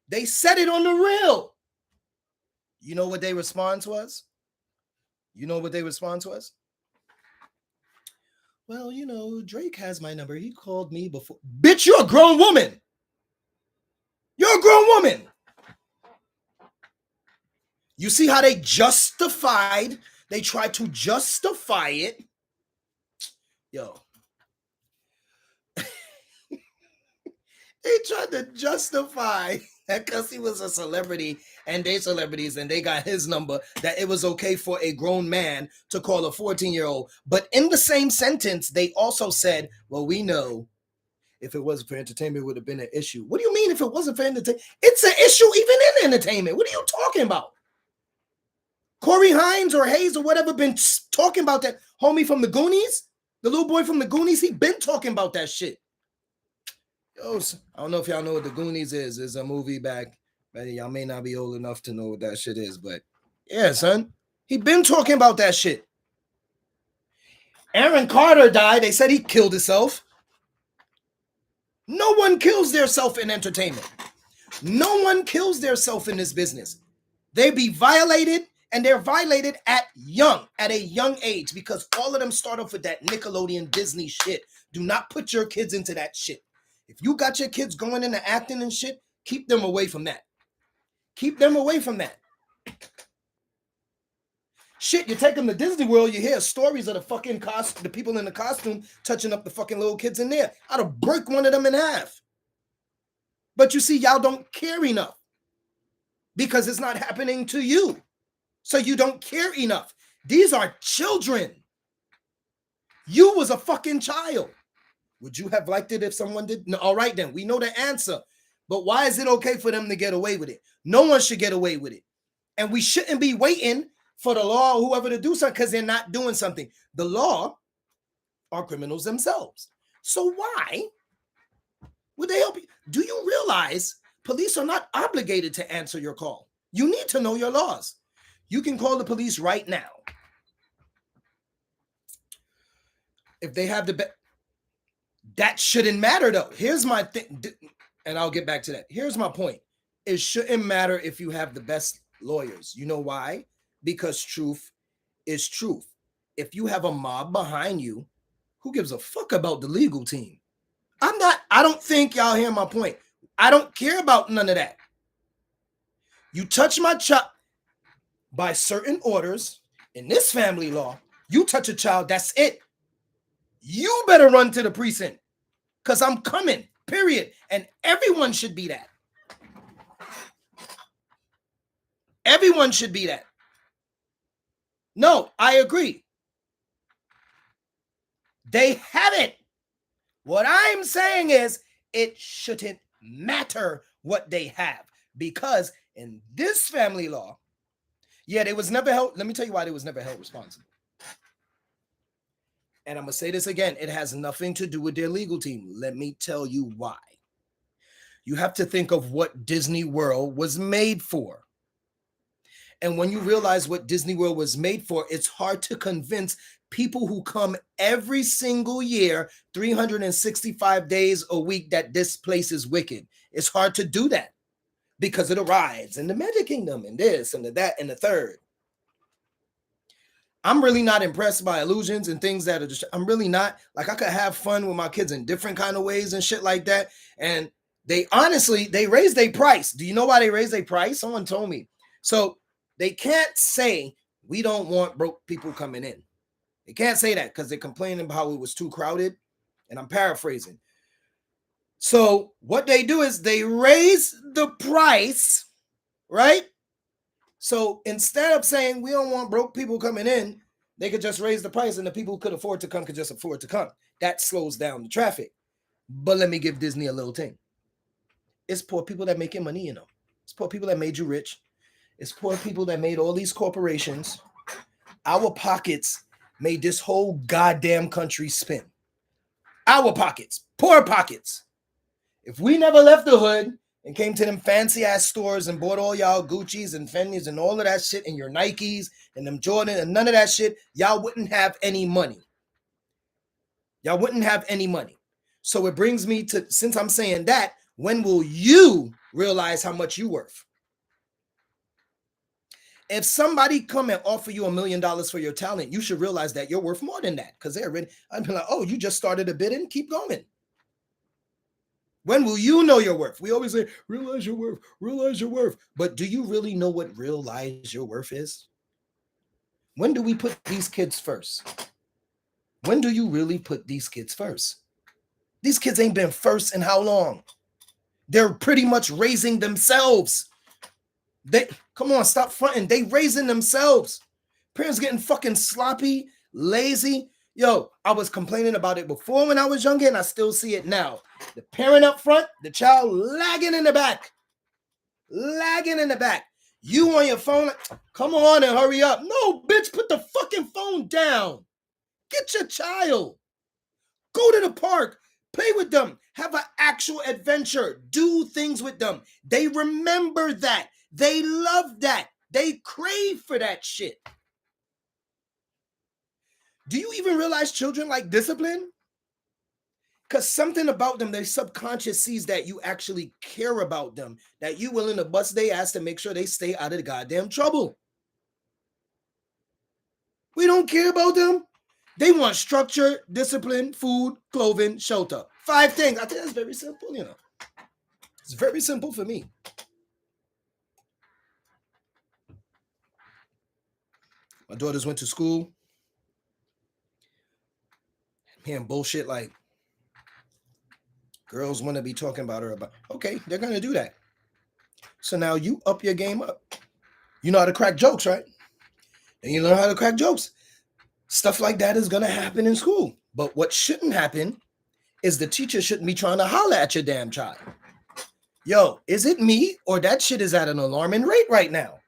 they said it on The Real. You know what their response was? Well, you know, Drake has my number. He called me before. Bitch, you're a grown woman. You're a grown woman. You see how they tried to justify it. Yo. They tried to justify that because he was a celebrity and they celebrities and they got his number, that it was okay for a grown man to call a 14-year-old. But in the same sentence, they also said, well, we know if it wasn't for entertainment, it would have been an issue. What do you mean if it wasn't for entertainment? It's an issue even in entertainment. What are you talking about? Corey Hines or Hayes or whatever been talking about that. Homie from the Goonies, the little boy from the Goonies, he been talking about that shit. Yo, I don't know if y'all know what the Goonies is. It's a movie back. Y'all may not be old enough to know what that shit is, but yeah, son. He been talking about that shit. Aaron Carter died. They said he killed himself. No one kills theirself in entertainment. No one kills theirself in this business. They be violated, and they're violated at a young age, because all of them start off with that Nickelodeon Disney shit. Do not put your kids into that shit. If you got your kids going into acting and shit, keep them away from that. Keep them away from that. Shit, you take them to Disney World, you hear stories of the people in the costume touching up the fucking little kids in there. I'd have break one of them in half. But you see, y'all don't care enough because it's not happening to you. So you don't care enough. These are children. You was a fucking child. Would you have liked it if someone did? No, all right, then. We know the answer. But why is it okay for them to get away with it? No one should get away with it. And we shouldn't be waiting for the law or whoever to do something because they're not doing something. The law are criminals themselves. So why Would they help you? Do you realize police are not obligated to answer your call? You need to know your laws. You can call the police right now. If they have the that shouldn't matter though. Here's my thing, and I'll get back to that. Here's my point. It shouldn't matter if you have the best lawyers. You know why? Because truth is truth. If you have a mob behind you, who gives a fuck about the legal team? I don't think y'all hear my point. I don't care about none of that. You touch my child by certain orders in this family law, you touch a child, that's it. You better run to the precinct because I'm coming, period. And everyone should be that. Everyone should be that. No, I agree. They have it. What I'm saying is it shouldn't matter what they have, because in this family law, yeah, they was never held. Let me tell you why they was never held responsible. And I'm going to say this again. It has nothing to do with their legal team. Let me tell you why. You have to think of what Disney World was made for. And when you realize what Disney World was made for, it's hard to convince people who come every single year, 365 days a week, that this place is wicked. It's hard to do that because of the rides and the Magic Kingdom and this and the that and the third. I'm really not impressed by illusions and things that are just, I'm really not. Like, I could have fun with my kids in different kind of ways and shit like that. And they honestly, they raised their price. Do you know why they raised their price? Someone told me. So they can't say we don't want broke people coming in. They can't say that because they're complaining about how it was too crowded. And I'm paraphrasing. So what they do is they raise the price, right? So instead of saying we don't want broke people coming in, they could just raise the price and the people who could afford to come could just afford to come. That slows down the traffic. But let me give Disney a little thing. It's poor people that making money, you know. It's poor people that made you rich. It's poor people that made all these corporations. Our pockets made this whole goddamn country spin. Our pockets, poor pockets. If we never left the hood and came to them fancy ass stores and bought all y'all Gucci's and Fendi's and all of that shit and your Nikes and them Jordan and none of that shit, y'all wouldn't have any money. Y'all wouldn't have any money. So it brings me to, since I'm saying that, when will you realize how much you worth? If somebody come and offer you $1 million for your talent, you should realize that you're worth more than that, because they're already, I'd be like, oh, you just started a bidding, keep going. When will you know your worth? We always say, realize your worth, realize your worth. But do you really know what realize your worth is? When do we put these kids first? When do you really put these kids first? These kids ain't been first in how long? They're pretty much raising themselves. Come on, stop fronting. They raising themselves. Parents getting fucking sloppy, lazy. Yo, I was complaining about it before when I was younger, and I still see it now. The parent up front, the child lagging in the back. Lagging in the back. You on your phone, come on and hurry up. No, bitch, put the fucking phone down. Get your child. Go to the park. Play with them. Have an actual adventure. Do things with them. They remember that. They love that. They crave for that shit. Do you even realize children like discipline? Because something about them, their subconscious sees that you actually care about them, that you willing to bust their ass to make sure they stay out of the goddamn trouble. We don't care about them. They want structure, discipline, food, clothing, shelter. 5 things. I think that's very simple, you know. It's very simple for me. My daughters went to school. I'm hearing bullshit like girls want to be talking about her about. Okay, they're going to do that. So now you up your game up. You know how to crack jokes, right? And you learn how to crack jokes. Stuff like that is going to happen in school. But what shouldn't happen is the teacher shouldn't be trying to holler at your damn child. Yo, is it me or that shit is at an alarming rate right now?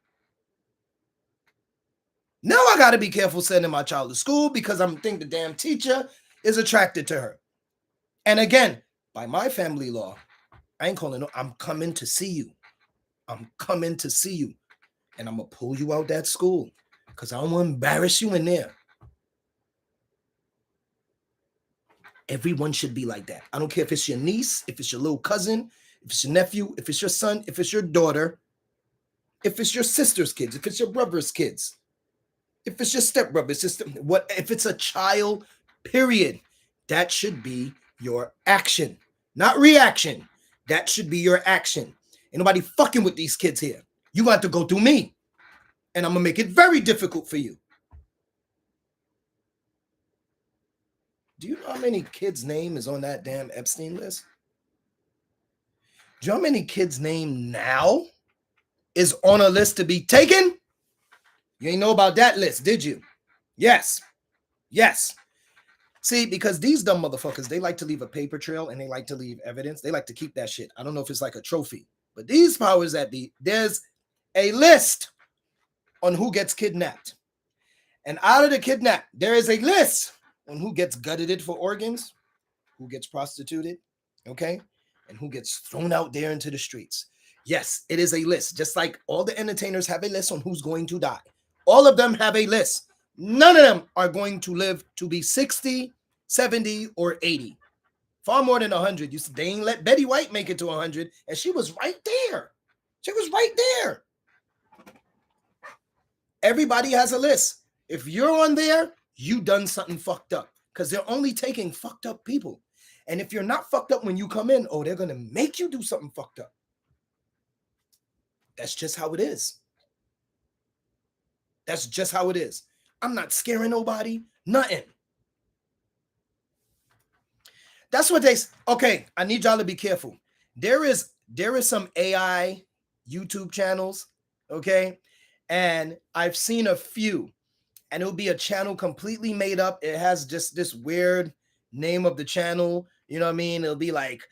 Now I got to be careful sending my child to school because I'm thinking the damn teacher is attracted to her. And again, By my family law, I ain't calling no, I'm coming to see you. I'm coming to see you. And I'm gonna pull you out that school. Because I don't want to embarrass you in there. Everyone should be like that. I don't care if it's your niece, if it's your little cousin, if it's your nephew, if it's your son, if it's your daughter, if it's your sister's kids, if it's your brother's kids, if it's your stepbrother, sister, what if it's a child, period. That should be your action, not reaction. That should be your action. Ain't nobody fucking with these kids here. You got to go through me. And I'm gonna make it very difficult for you. Do you know how many kids' name is on that damn Epstein list? Do you know how many kids' name now is on a list to be taken? You ain't know about that list, did you? Yes. Yes. See, because these dumb motherfuckers, they like to leave a paper trail and they like to leave evidence. They like to keep that shit. I don't know if it's like a trophy, but these powers that be, there's a list on who gets kidnapped. And out of the kidnapped, there is a list on who gets gutted for organs, who gets prostituted, okay, and who gets thrown out there into the streets. Yes, it is a list. Just like all the entertainers have a list on who's going to die. All of them have a list. None of them are going to live to be 60, 70, or 80. Far more than 100. They ain't let Betty White make it to 100, and she was right there. She was right there. Everybody has a list. If you're on there, you done something fucked up, because they're only taking fucked up people. And if you're not fucked up when you come in, oh, they're going to make you do something fucked up. That's just how it is. That's just how it is. I'm not scaring nobody, nothing. That's what they, okay, I need y'all to be careful. There is some AI YouTube channels, okay? And I've seen a few, and it'll be a channel completely made up. It has just this weird name of the channel. You know what I mean? It'll be like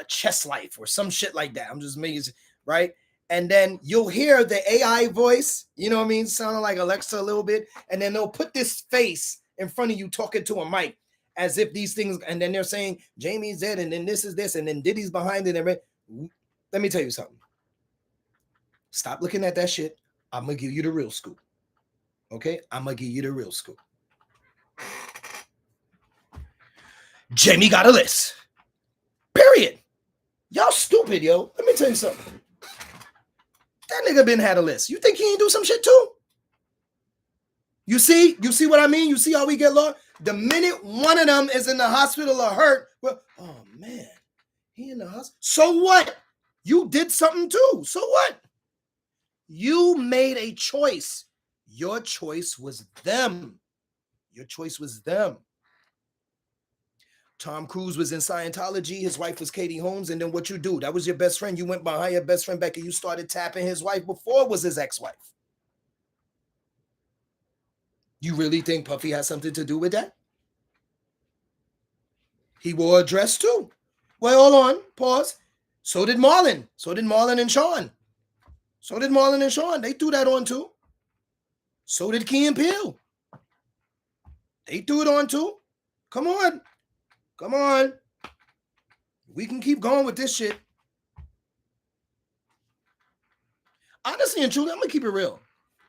Chess Life or some shit like that. I'm just making it, right? And then you'll hear the AI voice, you know what I mean? Sounding like Alexa a little bit. And then they'll put this face in front of you talking to a mic as if these things, and then they're saying, Jamie's dead, and then this is this, and then Diddy's behind it. Let me tell you something. Stop looking at that shit. I'm going to give you the real scoop. Okay? I'm going to give you the real scoop. Jamie got a list. Period. Y'all stupid, yo. Let me tell you something. That nigga been had a list. You think he ain't do some shit too? You see what I mean? You see how we get lost? The minute one of them is in the hospital or hurt, well, oh man, he in the hospital. So what? You did something too. So what? You made a choice. Your choice was them. Your choice was them. Tom Cruise was in Scientology. His wife was Katie Holmes. And then what you do? That was your best friend. You went behind your best friend back and you started tapping his wife before it was his ex-wife. You really think Puffy has something to do with that? He wore a dress too. Well, hold on. Pause. So did Marlon. So did Marlon and Sean. So did Marlon and Sean. They threw that on too. So did Key and Peele. They threw it on too. Come on. Come on. We can keep going with this shit. Honestly and truly, I'm going to keep it real.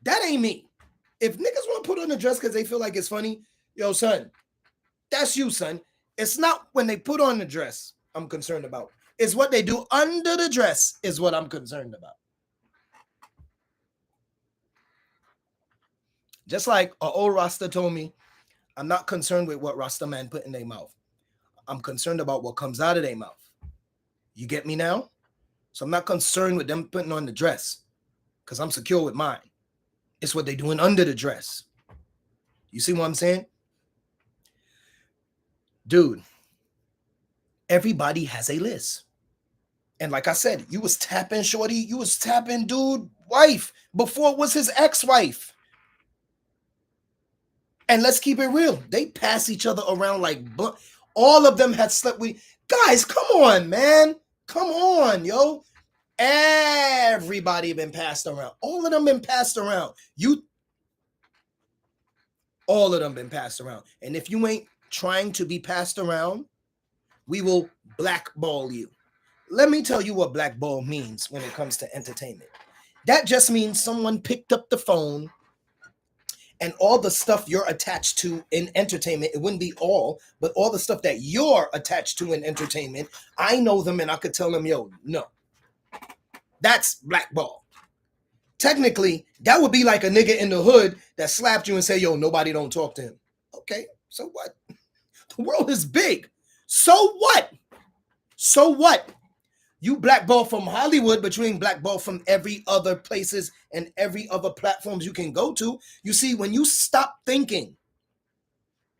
That ain't me. If niggas want to put on a dress because they feel like it's funny, yo, son, that's you, son. It's not when they put on the dress I'm concerned about. It's what they do under the dress is what I'm concerned about. Just like an old Rasta told me, I'm not concerned with what Rasta man put in their mouth. I'm concerned about what comes out of their mouth. You get me now? So I'm not concerned with them putting on the dress because I'm secure with mine. It's what they're doing under the dress. You see what I'm saying? Dude, everybody has a list. And like I said, you was tapping shorty, you was tapping dude wife before it was his ex-wife. And let's keep it real. They pass each other around like all of them had slept with. Guys, come on, man. Come on, yo. Everybody been passed around. All of them been passed around. All of them been passed around. And if you ain't trying to be passed around, we will blackball you. Let me tell you what blackball means when it comes to entertainment. That just means someone picked up the phone and all the stuff you're attached to in entertainment, it wouldn't be all, but all the stuff that you're attached to in entertainment, I know them and I could tell them, yo, no. That's blackball. Technically, that would be like a nigga in the hood that slapped you and say, yo, nobody don't talk to him. Okay, so what? The world is big. So what? So what? You blackball from Hollywood, but you ain't blackball from every other places and every other platforms you can go to. You see, when you stop thinking,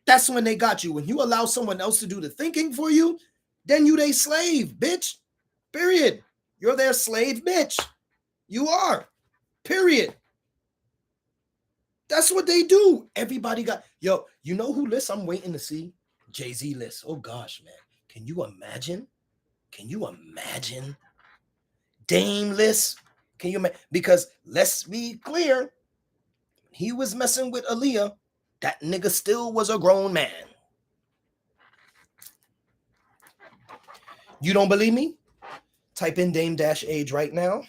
that's when they got you. When you allow someone else to do the thinking for you, then you they slave, bitch. Period. You're their slave, bitch. You are. Period. That's what they do. Everybody got, yo, you know who lists I'm waiting to see? Jay-Z list. Oh gosh, man. Can you imagine? Can you imagine? Dame list? Can you imagine? Because let's be clear, he was messing with Aaliyah. That nigga still was a grown man. You don't believe me? Type in Dame dash age right now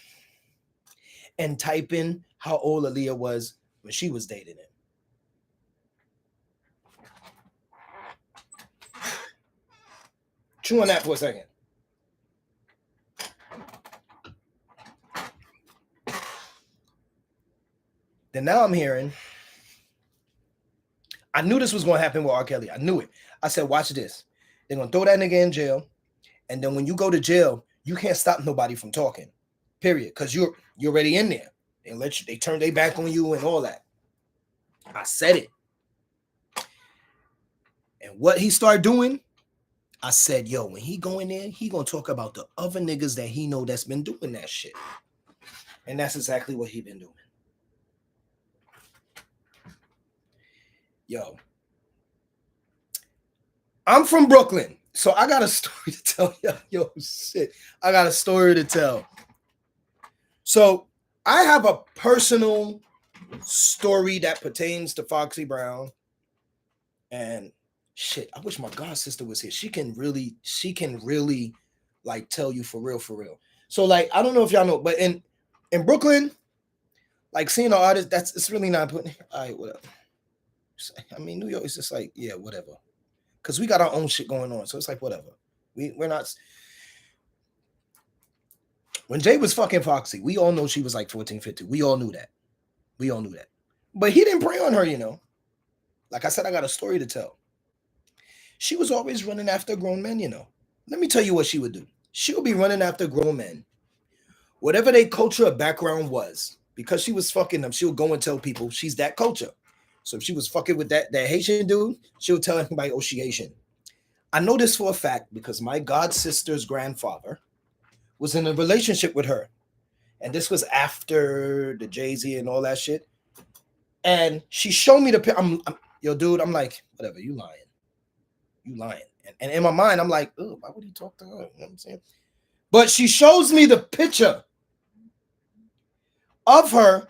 and type in how old Aaliyah was when she was dating him. Chew on that for a second. Then now I'm hearing, I knew this was going to happen with R. Kelly. I knew it. I said, watch this. They're going to throw that nigga in jail. And then when you go to jail, you can't stop nobody from talking. Period. Because you're already in there. They turn their back on you and all that. I said it. And what he started doing, I said, yo, when he go in there, he gonna talk about the other niggas that he know that's been doing that shit. And that's exactly what he been doing. Yo, I'm from Brooklyn, so I got a story to tell you. Yo, shit, I got a story to tell. So I have a personal story that pertains to Foxy Brown. And shit, I wish my god sister was here. She can really like tell you for real. So like, I don't know if y'all know, but in Brooklyn, like seeing an artist, it's really not putting. All right, whatever. I mean, New York is just like, yeah, whatever. Because we got our own shit going on. So it's like, whatever. We're not. When Jay was fucking Foxy, we all know she was like 14, 15. We all knew that. But he didn't prey on her, you know. Like I said, I got a story to tell. She was always running after grown men, you know. Let me tell you what she would do. She would be running after grown men. Whatever their culture or background was, because she was fucking them, she would go and tell people she's that culture. So if she was fucking with that Haitian dude, she would tell everybody, oh, she Haitian. I know this for a fact because my god sister's grandfather was in a relationship with her. And this was after the Jay-Z and all that shit. And she showed me the yo, dude, I'm like, whatever, you lying. And in my mind, I'm like, oh, why would he talk to her? You know what I'm saying? But she shows me the picture of her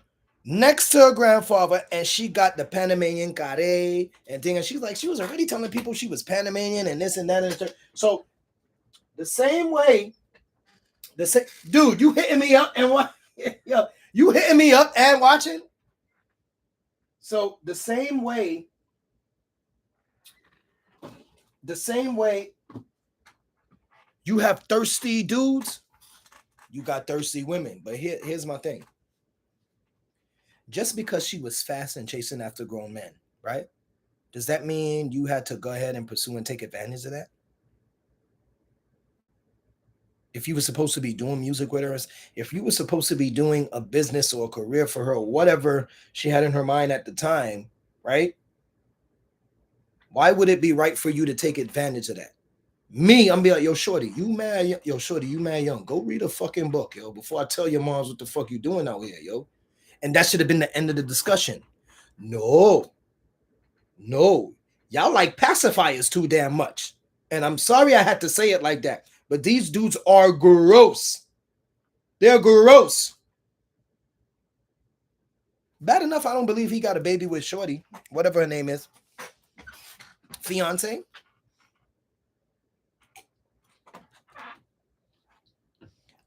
next to her grandfather, and she got the Panamanian carré and thing. And she's like, she was already telling people she was Panamanian and this and that. And so the same way, dude, you hitting me up and what? Yo, you hitting me up and watching? So the same way you have thirsty dudes, you got thirsty women. But here's my thing. Just because she was fast and chasing after grown men, right? Does that mean you had to go ahead and pursue and take advantage of that? If you were supposed to be doing music with her, if you were supposed to be doing a business or a career for her, or whatever she had in her mind at the time, right? Why would it be right for you to take advantage of that? Me, I'm be like, yo, shorty, you mad? Yo, shorty, you mad young? Go read a fucking book, yo, before I tell your moms what the fuck you doing out here, yo. And that should have been the end of the discussion. No. Y'all like pacifiers too damn much. And I'm sorry I had to say it like that. But these dudes are gross. They're gross. Bad enough, I don't believe he got a baby with shorty, whatever her name is. Fiance.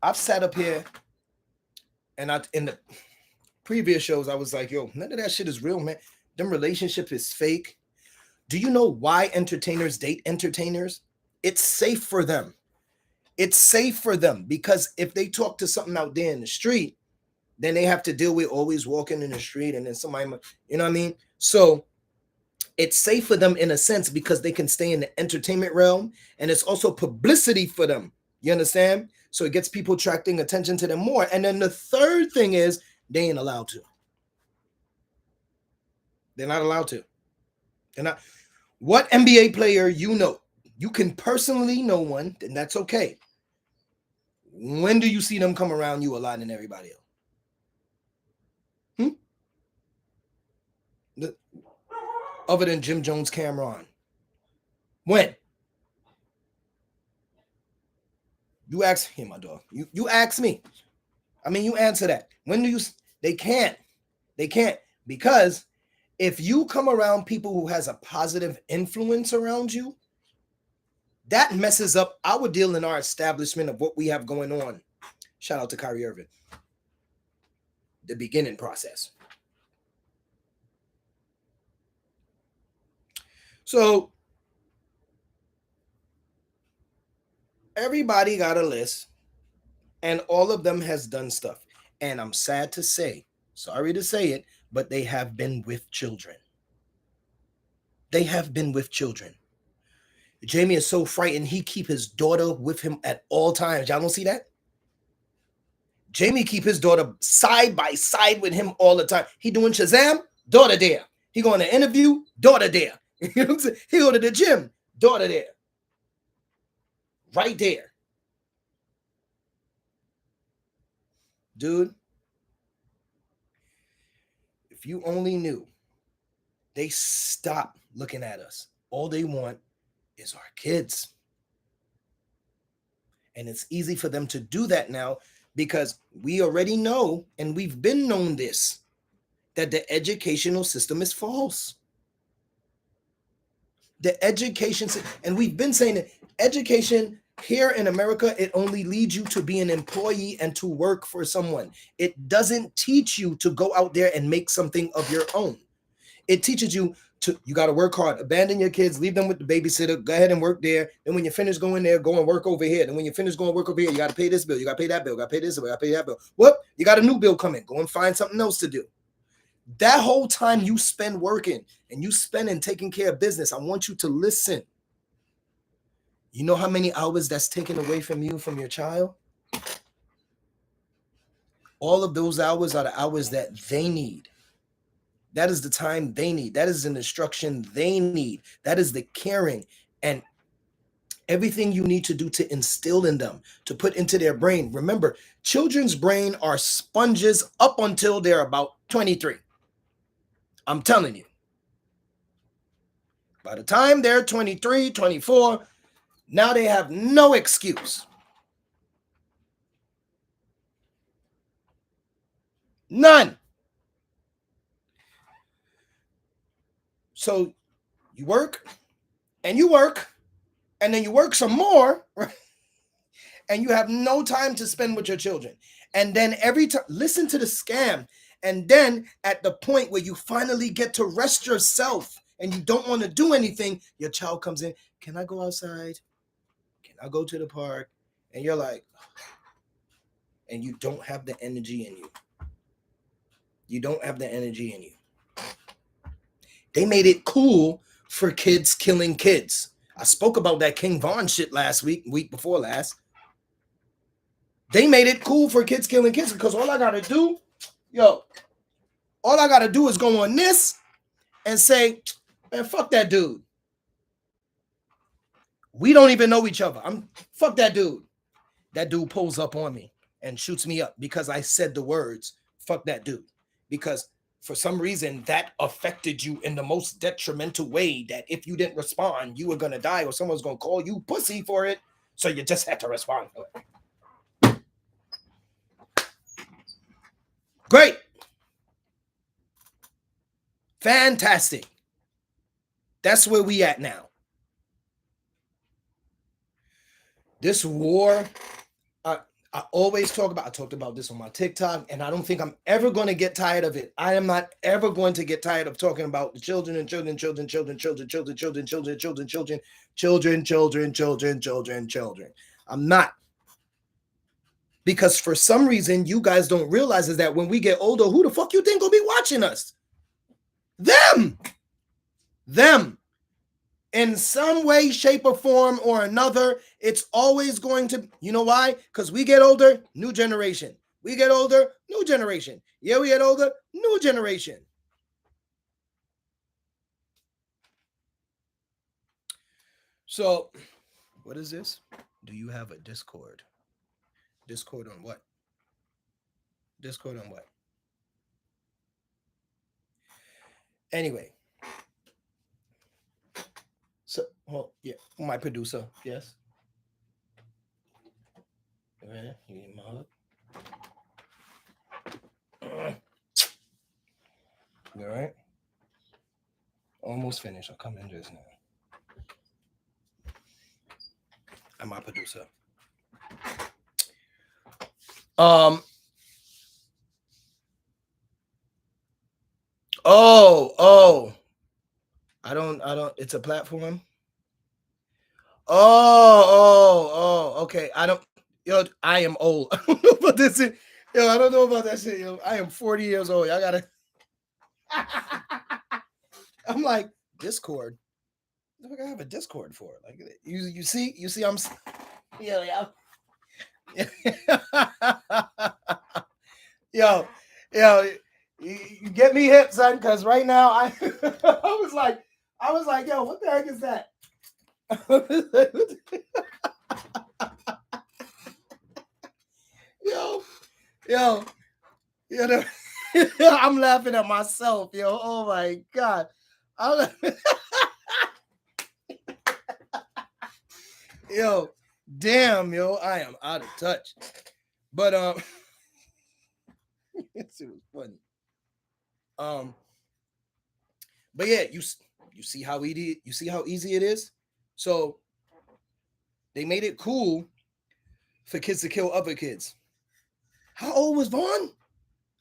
I've sat up here and I in the previous shows I was like, yo, none of that shit is real, man. Them relationship is fake. Do you know why entertainers date entertainers? It's safe for them. It's safe for them because if they talk to something out there in the street, then they have to deal with always walking in the street and then somebody, you know what I mean? So it's safe for them in a sense because they can stay in the entertainment realm, and it's also publicity for them. You understand? So it gets people attracting attention to them more. And then the third thing is they ain't allowed to. They're not allowed to. They're not. What NBA player you know? You can personally know one, then that's okay. When do you see them come around you a lot than everybody else? Other than Jim Jones, Cameron. When? You ask him, my dog. You ask me. I mean, you answer that. When do you? They can't. They can't because if you come around people who has a positive influence around you, that messes up our deal in our establishment of what we have going on. Shout out to Kyrie Irving. The beginning process. So everybody got a list, and all of them has done stuff. And I'm sad to say, sorry to say it, but they have been with children. They have been with children. Jamie is so frightened, he keep his daughter with him at all times. Y'all don't see that? Jamie keep his daughter side by side with him all the time. He doing Shazam, daughter there. He going to interview, daughter there. You know what I'm saying? He go to the gym, daughter there. Right there. Dude, if you only knew, they stop looking at us. All they want is our kids. And it's easy for them to do that now because we already know, and we've been known this, that the educational system is false. The education, and we've been saying that education here in America, it only leads you to be an employee and to work for someone. It doesn't teach you to go out there and make something of your own. It teaches you you got to work hard, abandon your kids, leave them with the babysitter, go ahead and work there. Then when you finish going there, go and work over here. Then when you finish going work over here, you got to pay this bill, you got to pay that bill, got to pay this bill, got to pay that bill. Whoop, you got a new bill coming. Go and find something else to do. That whole time you spend working and you spend in taking care of business, I want you to listen. You know how many hours that's taken away from you, from your child? All of those hours are the hours that they need. That is the time they need. That is an instruction they need. That is the caring and everything you need to do to instill in them, to put into their brain. Remember, children's brain are sponges up until they're about 23. I'm telling you. By the time they're 23, 24, now they have no excuse. None. So you work and you work and then you work some more, right? And you have no time to spend with your children. And then every time, listen to the scam. And then at the point where you finally get to rest yourself and you don't want to do anything, your child comes in. Can I go outside? Can I go to the park? And you're like, and you don't have the energy in you. You don't have the energy in you. They made it cool for kids killing kids. I spoke about that King Von shit last week before last. They made it cool for kids killing kids because all I gotta do is go on this and say, man, fuck that dude. We don't even know each other. Fuck that dude. That dude pulls up on me and shoots me up because I said the words, fuck that dude. Because for some reason that affected you in the most detrimental way that if you didn't respond, you were gonna die or someone's gonna call you pussy for it. So you just had to respond. Great. Fantastic. That's where we at now. This war, I talked about this on my TikTok, and I don't think I'm ever going to get tired of it. I am not ever going to get tired of talking about the children and children, children, children, children, children, children, children, children, children, children, children, children, children, children. I'm not. Because for some reason, you guys don't realize is that when we get older, who the fuck you think will be watching us? Them. In some way, shape, or form or another, it's always going to, you know why? Because we get older, new generation. We get older, new generation. Yeah, we get older, new generation. So, what is this? Do you have a Discord? Discord on what? Discord on what? Anyway, so, well, yeah, my producer, yes. You ready? You need my hug? You all right? Almost finished. I'll come in just now. I'm my producer. Oh. I don't, it's a platform. Okay. I am old. I don't know about this. I don't know about that shit, yo. I am 40 years old. I gotta. I'm like, Discord. What do I have a Discord for? Like, you see, I'm. Yeah. yo, you get me hip, son, because right now I was like, yo, what the heck is that? yo, I'm laughing at myself, yo. Oh my god, yo, damn, yo, I am out of touch. But it was funny. But yeah, you see how easy it is. So they made it cool for kids to kill other kids. How old was Vaughn?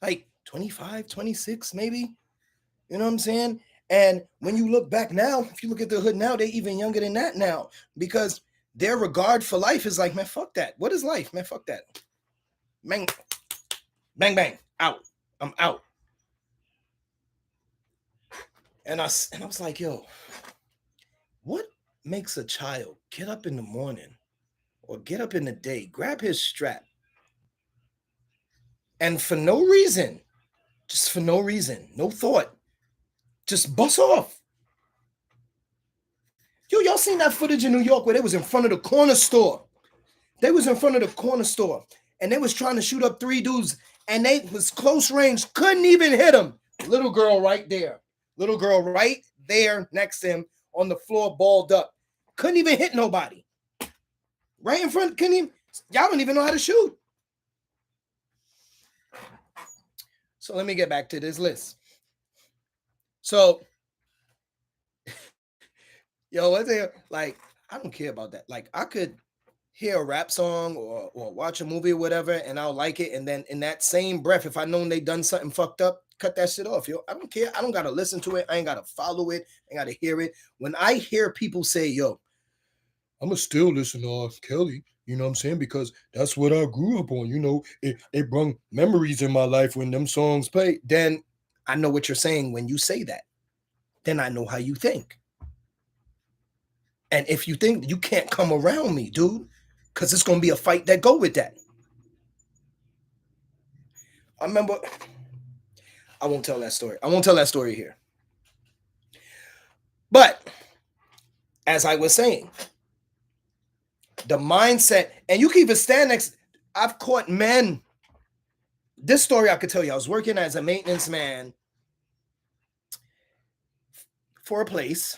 Like 25, 26, maybe. You know what I'm saying? And when you look back now, if you look at the hood now, they're even younger than that now because their regard for life is like, man, fuck that. What is life? Man, fuck that. Bang, bang, bang, out. I'm out. And I was like, yo, what makes a child get up in the morning or get up in the day, grab his strap, and for no reason, just for no reason, no thought, just bust off? Yo, y'all seen that footage in New York where they was in front of the corner store? They was in front of the corner store and they was trying to shoot up 3 dudes and they was close range, couldn't even hit him. Little girl right there. Little girl right there next to him on the floor, balled up. Couldn't even hit nobody. Right in front, couldn't even, y'all don't even know how to shoot. So let me get back to this list. So, yo, what's it like? I don't care about that. Like, I could hear a rap song or watch a movie or whatever, and I'll like it. And then in that same breath, if I know they done something fucked up, cut that shit off, yo. I don't care. I don't gotta listen to it. I ain't gotta follow it. I ain't gotta hear it. When I hear people say, yo, I'ma still listen to R. Kelly, you know what I'm saying? Because that's what I grew up on. You know, it brought memories in my life when them songs play. Then I know what you're saying when you say that. Then I know how you think. And if you think you can't come around me, dude, because it's gonna be a fight that go with that. I remember. I won't tell that story. I won't tell that story here. But as I was saying, the mindset, and you can even stand next. I've caught men. This story I could tell you. I was working as a maintenance man for a place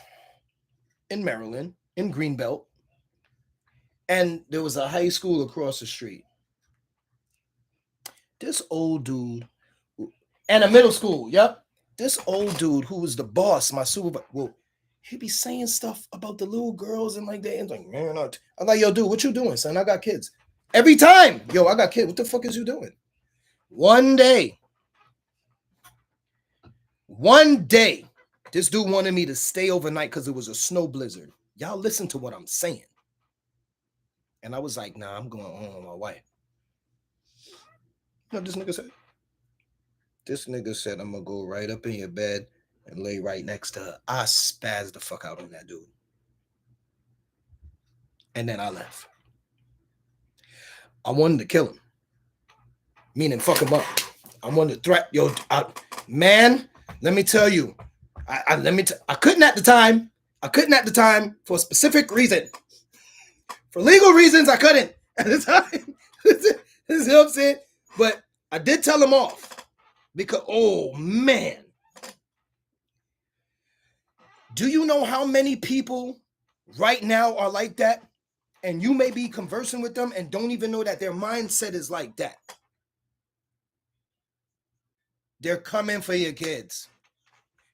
in Maryland, in Greenbelt, and there was a high school across the street. This old dude, and a middle school, yep. This old dude who was the boss, my supervisor, well, he'd be saying stuff about the little girls and like that. And like, man, I'm like, yo, dude, what you doing, son? I got kids. Every time. Yo, I got kids. What the fuck is you doing? One day, this dude wanted me to stay overnight because it was a snow blizzard. Y'all listen to what I'm saying. And I was like, nah, I'm going home with my wife. You know what this nigga said? This nigga said, I'm going to go right up in your bed and lay right next to her. I spazzed the fuck out on that dude. And then I left. I wanted to kill him. Meaning fuck him up. I wanted to threat. Yo, man, let me tell you. I couldn't at the time. I couldn't at the time for a specific reason. For legal reasons, I couldn't at the time. You know what I'm saying? But I did tell him off. Because, oh man. Do you know how many people right now are like that? And you may be conversing with them and don't even know that their mindset is like that. They're coming for your kids.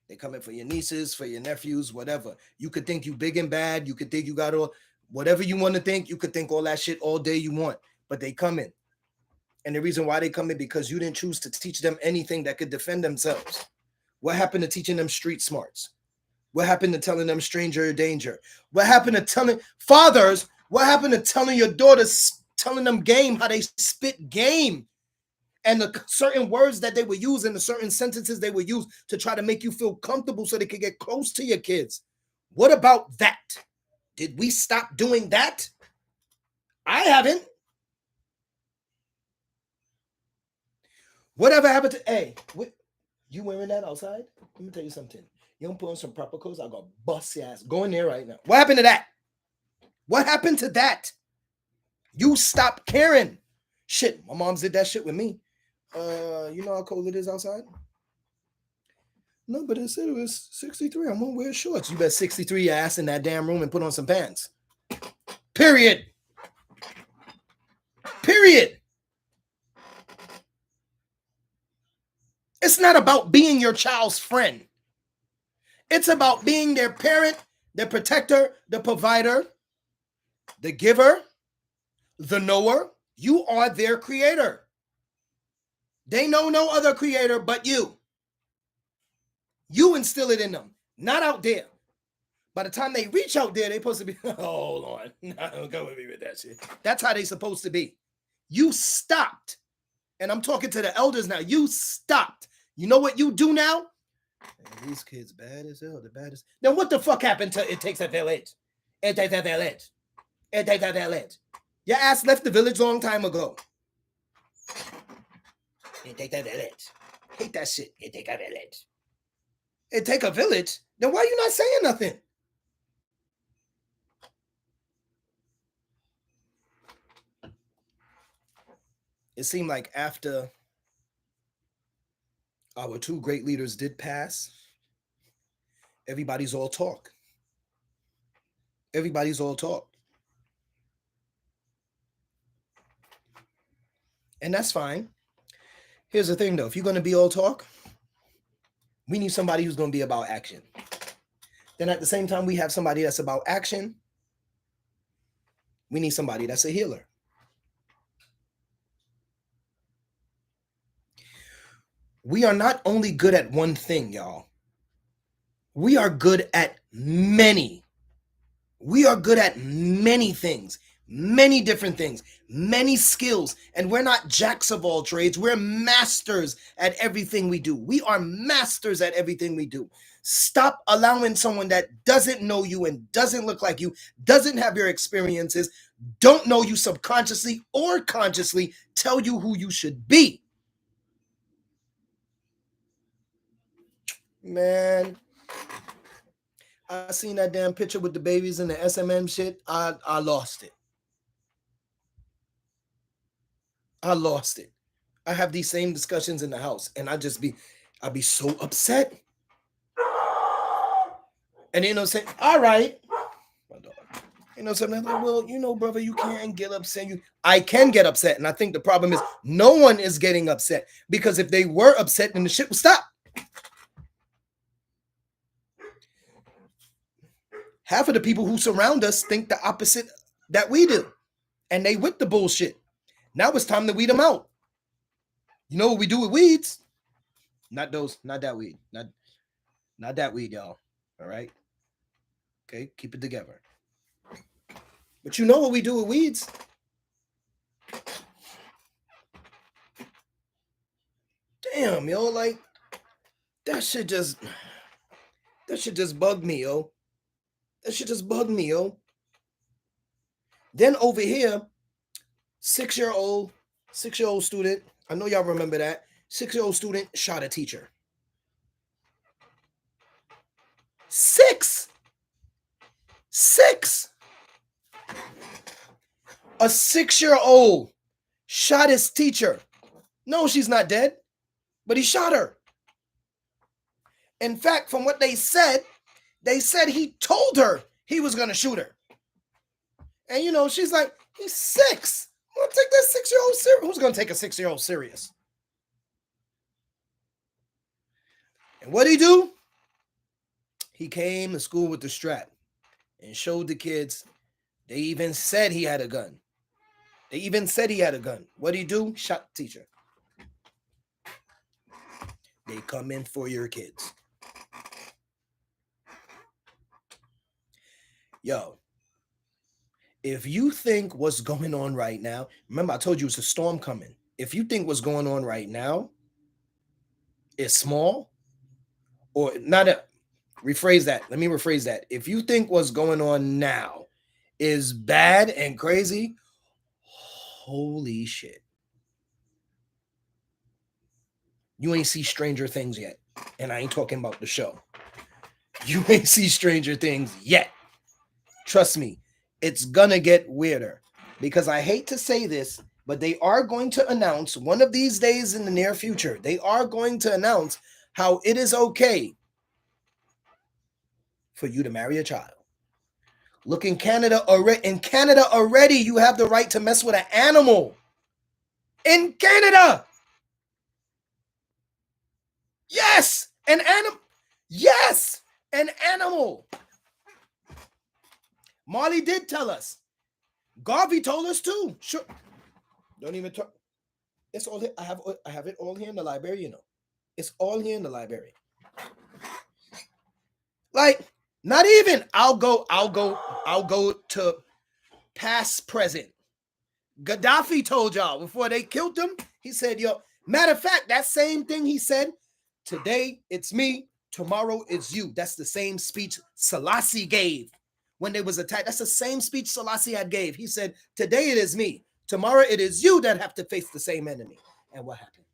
They're coming for your nieces, for your nephews, whatever. You could think you big and bad. You could think you got all, whatever you want to think. You could think all that shit all day you want. But they come in. And the reason why they come in, because you didn't choose to teach them anything that could defend themselves. What happened to teaching them street smarts? What happened to telling them stranger danger? What happened to telling fathers? What happened to telling your daughters, telling them game, how they spit game? And the certain words that they would use and the certain sentences they would use to try to make you feel comfortable so they could get close to your kids. What about that? Did we stop doing that? I haven't. Whatever happened to, hey, you wearing that outside? Let me tell you something. You don't put on some proper clothes, I'll go bust your ass. Go in there right now. What happened to that? What happened to that? You stopped caring. Shit, my mom's did that shit with me. You know how cold it is outside? No, but it said it was 63. I'm gonna wear shorts. You bet 63 your ass in that damn room and put on some pants. Period. Period. It's not about being your child's friend. It's about being their parent, their protector, the provider, the giver, the knower. You are their creator. They know no other creator but you. You instill it in them, not out there. By the time they reach out there, they're supposed to be, oh, Lord, don't go with me with that shit. That's how they're supposed to be. You stopped. And I'm talking to the elders now. You stopped. You know what you do now? Man, these kids bad as hell. The baddest. Now, what the fuck happened to It Takes a Village? It takes a village. It takes a village. Your ass left the village a long time ago. It takes a village. Hate that shit. It take a village. It take a village? Then why are you not saying nothing? It seemed like after our two great leaders did pass, everybody's all talk. Everybody's all talk. And that's fine. Here's the thing though, if you're going to be all talk, we need somebody who's going to be about action. Then at the same time, we have somebody that's about action. We need somebody that's a healer. We are not only good at one thing, y'all. We are good at many. We are good at many things, many different things, many skills. And we're not jacks of all trades. We're masters at everything we do. We are masters at everything we do. Stop allowing someone that doesn't know you and doesn't look like you, doesn't have your experiences, don't know you subconsciously or consciously, tell you who you should be. Man, I seen that damn picture with the babies and the SMM shit. I lost it. I lost it. I have these same discussions in the house, and I'd be so upset. And you know, saying, all right, my dog. You know, something like, well, you know, brother, you can't get upset. I can get upset, and I think the problem is no one is getting upset, because if they were upset, then the shit would stop. Half of the people who surround us think the opposite that we do, and they with the bullshit. Now it's time to weed them out. You know what we do with weeds? Not those, not that weed. Not that weed, y'all. All right? Okay, keep it together. But you know what we do with weeds? Damn, yo, like that shit just bug me, yo. That shit just bug me, yo. Then over here, 6-year-old student. I know y'all remember that. 6-year-old student shot a teacher. 6. A 6-year-old shot his teacher. No, she's not dead, but he shot her. In fact, from what they said he told her he was going to shoot her. And, you know, she's like, he's 6. I'm going to take that 6-year-old serious. Who's going to take a 6-year-old serious? And what'd he do? He came to school with the strap and showed the kids. They even said he had a gun. What'd he do? Shot the teacher. They come in for your kids. Yo, if you think what's going on right now, remember I told you it's a storm coming. If you think what's going on right now is small, or not rephrase that. Let me rephrase that. If you think what's going on now is bad and crazy, holy shit. You ain't see Stranger Things yet. And I ain't talking about the show. You ain't see Stranger Things yet. Trust me, it's gonna get weirder. Because I hate to say this, but they are going to announce one of these days in the near future, they are going to announce how it is okay for you to marry a child. Look, in Canada already, you have the right to mess with an animal. In Canada. Yes, an animal. Yes, an animal. Marley did tell us. Garvey told us too. Sure. Don't even talk. It's all here. I have it all here in the library, you know. It's all here in the library. Like, not even. I'll go to past, present. Gaddafi told y'all before they killed him. He said, yo, matter of fact, that same thing he said, today it's me, tomorrow it's you. That's the same speech Selassie gave when they was attacked. That's the same speech Selassie had gave. He said, today it is me, tomorrow it is you that have to face the same enemy. And what happened?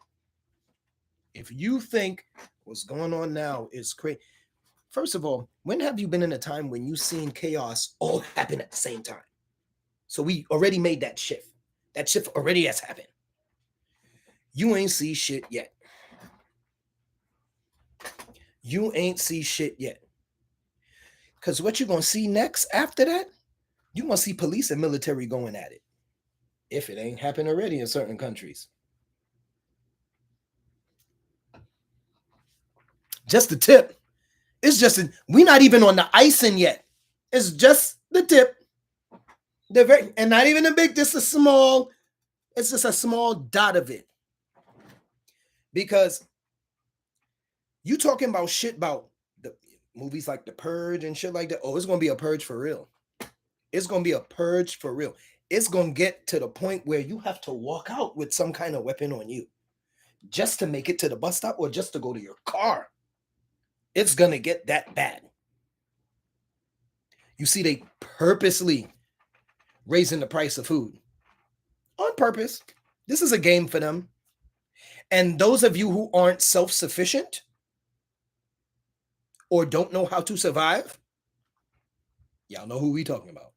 If you think what's going on now is crazy, first of all, when have you been in a time when you've seen chaos all happen at the same time? So we already made that shift. That shift already has happened. You ain't see shit yet. You ain't see shit yet. Because what you're going to see next after that, you're going to see police and military going at it. If it ain't happened already in certain countries. Just the tip. It's just, we're not even on the icing yet. It's just the tip. And not even a big, just a small, it's just a small dot of it. Because you talking about shit about the movies like The Purge and shit like that. Oh, it's going to be a purge for real. It's going to be a purge for real. It's going to get to the point where you have to walk out with some kind of weapon on you just to make it to the bus stop or just to go to your car. It's going to get that bad. You see, they purposely raising the price of food on purpose. This is a game for them. And those of you who aren't self-sufficient or don't know how to survive, y'all know who we talking about.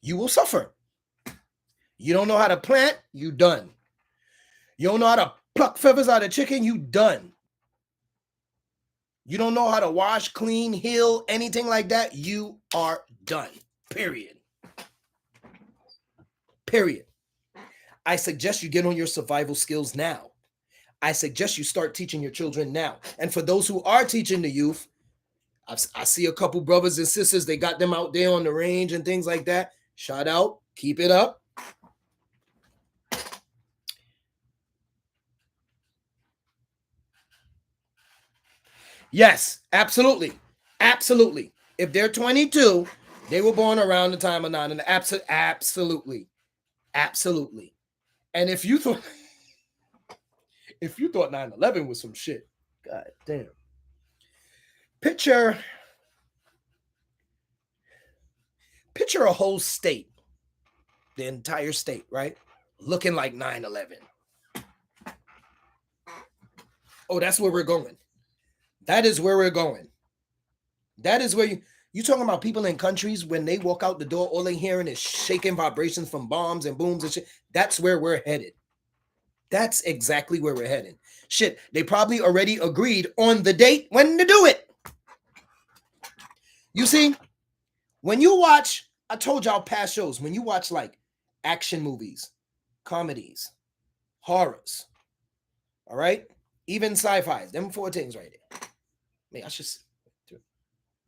You will suffer. You don't know how to plant, you done. You don't know how to pluck feathers out of chicken, you done. You don't know how to wash, clean, heal, anything like that, you are done. Period. I suggest you get on your survival skills now. I suggest you start teaching your children now. And for those who are teaching the youth, I see a couple brothers and sisters, they got them out there on the range and things like that. Shout out, keep it up. Yes, absolutely. Absolutely. If they're 22, they were born around the time of 9 and absolutely. Absolutely. And if you thought 9/11 was some shit, god damn. Picture picture a whole state, the entire state, right? Looking like 9/11. Oh, that's where we're going. That is where we're going. That is where you talking about people in countries when they walk out the door, all they hearing is shaking vibrations from bombs and booms and shit. That's where we're headed. That's exactly where we're heading. Shit, they probably already agreed on the date when to do it. You see, when you watch, I told y'all past shows, when you watch like action movies, comedies, horrors, all right, even sci-fi, them four things right there. Man, I should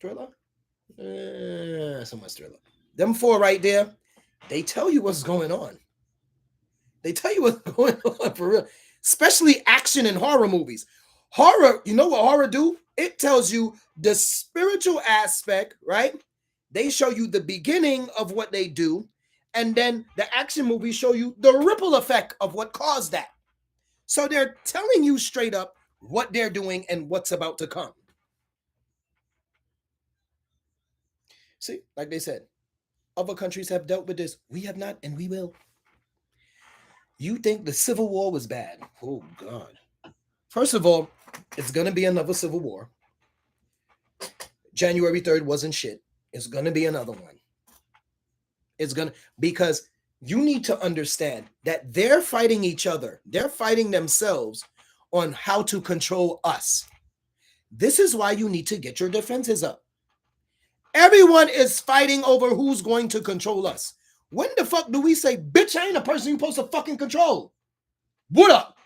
thriller. So much thriller. Them four right there, they tell you what's going on. They tell you what's going on for real. Especially action and horror movies. Horror, you know what horror do? It tells you the spiritual aspect, right? They show you the beginning of what they do, and then the action movies show you the ripple effect of what caused that. So they're telling you straight up what they're doing and what's about to come. See, like they said, other countries have dealt with this. We have not, and we will. You think the Civil War was bad? Oh, God. First of all, it's going to be another Civil War. January 3rd wasn't shit. It's going to be another one. It's going to, because you need to understand that they're fighting each other. They're fighting themselves on how to control us. This is why you need to get your defenses up. Everyone is fighting over who's going to control us. When the fuck do we say, bitch, I ain't a person you're supposed to fucking control? What up?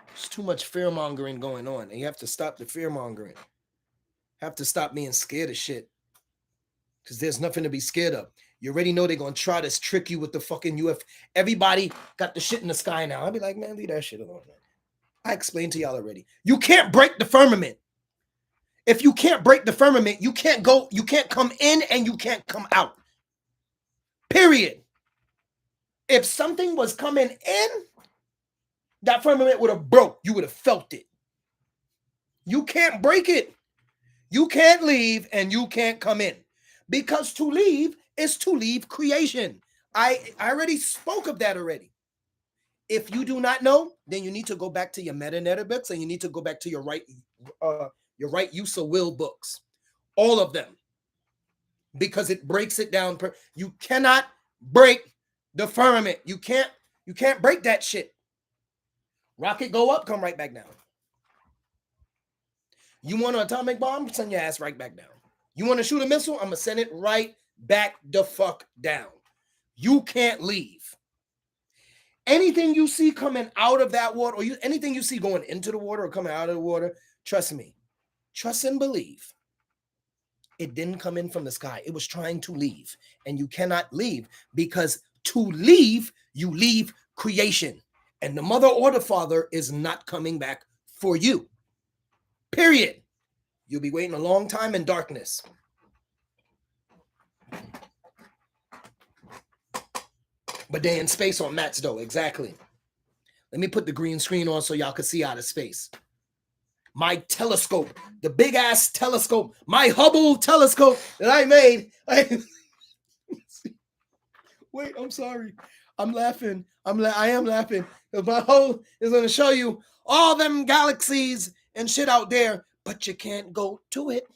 There's too much fear mongering going on, and you have to stop the fear mongering. Have to stop being scared of shit. Because there's nothing to be scared of. You already know they're going to try to trick you with the fucking UFO. Everybody got the shit in the sky now. I'll be like, man, leave that shit alone, man. I explained to y'all already. You can't break the firmament. If you can't break the firmament, you can't come in and you can't come out. Period. If something was coming in, that firmament would have broke. You would have felt it. You can't break it. You can't leave and you can't come in. Because to leave is to leave creation. I already spoke of that already. If you do not know, then you need to go back to your meta books and you need to go back to your right use of will books. All of them. Because it breaks it down. You cannot break the firmament. You can't break that shit. Rocket go up, come right back down. You want an atomic bomb? Send your ass right back down. You want to shoot a missile? I'm going to send it right back the fuck down. You can't leave. Anything you see coming out of that water, or anything you see going into the water or coming out of the water, trust me. Trust and believe. It didn't come in from the sky. It was trying to leave. And you cannot leave, because to leave, you leave creation. And the mother or the father is not coming back for you. Period. You'll be waiting a long time in darkness. But they in space on mats though, exactly. Let me put the green screen on so y'all can see out of space. My telescope, the big ass telescope, my Hubble telescope that I made. Wait, I'm sorry. I'm laughing. I am laughing. My whole is going to show you all them galaxies and shit out there, but you can't go to it.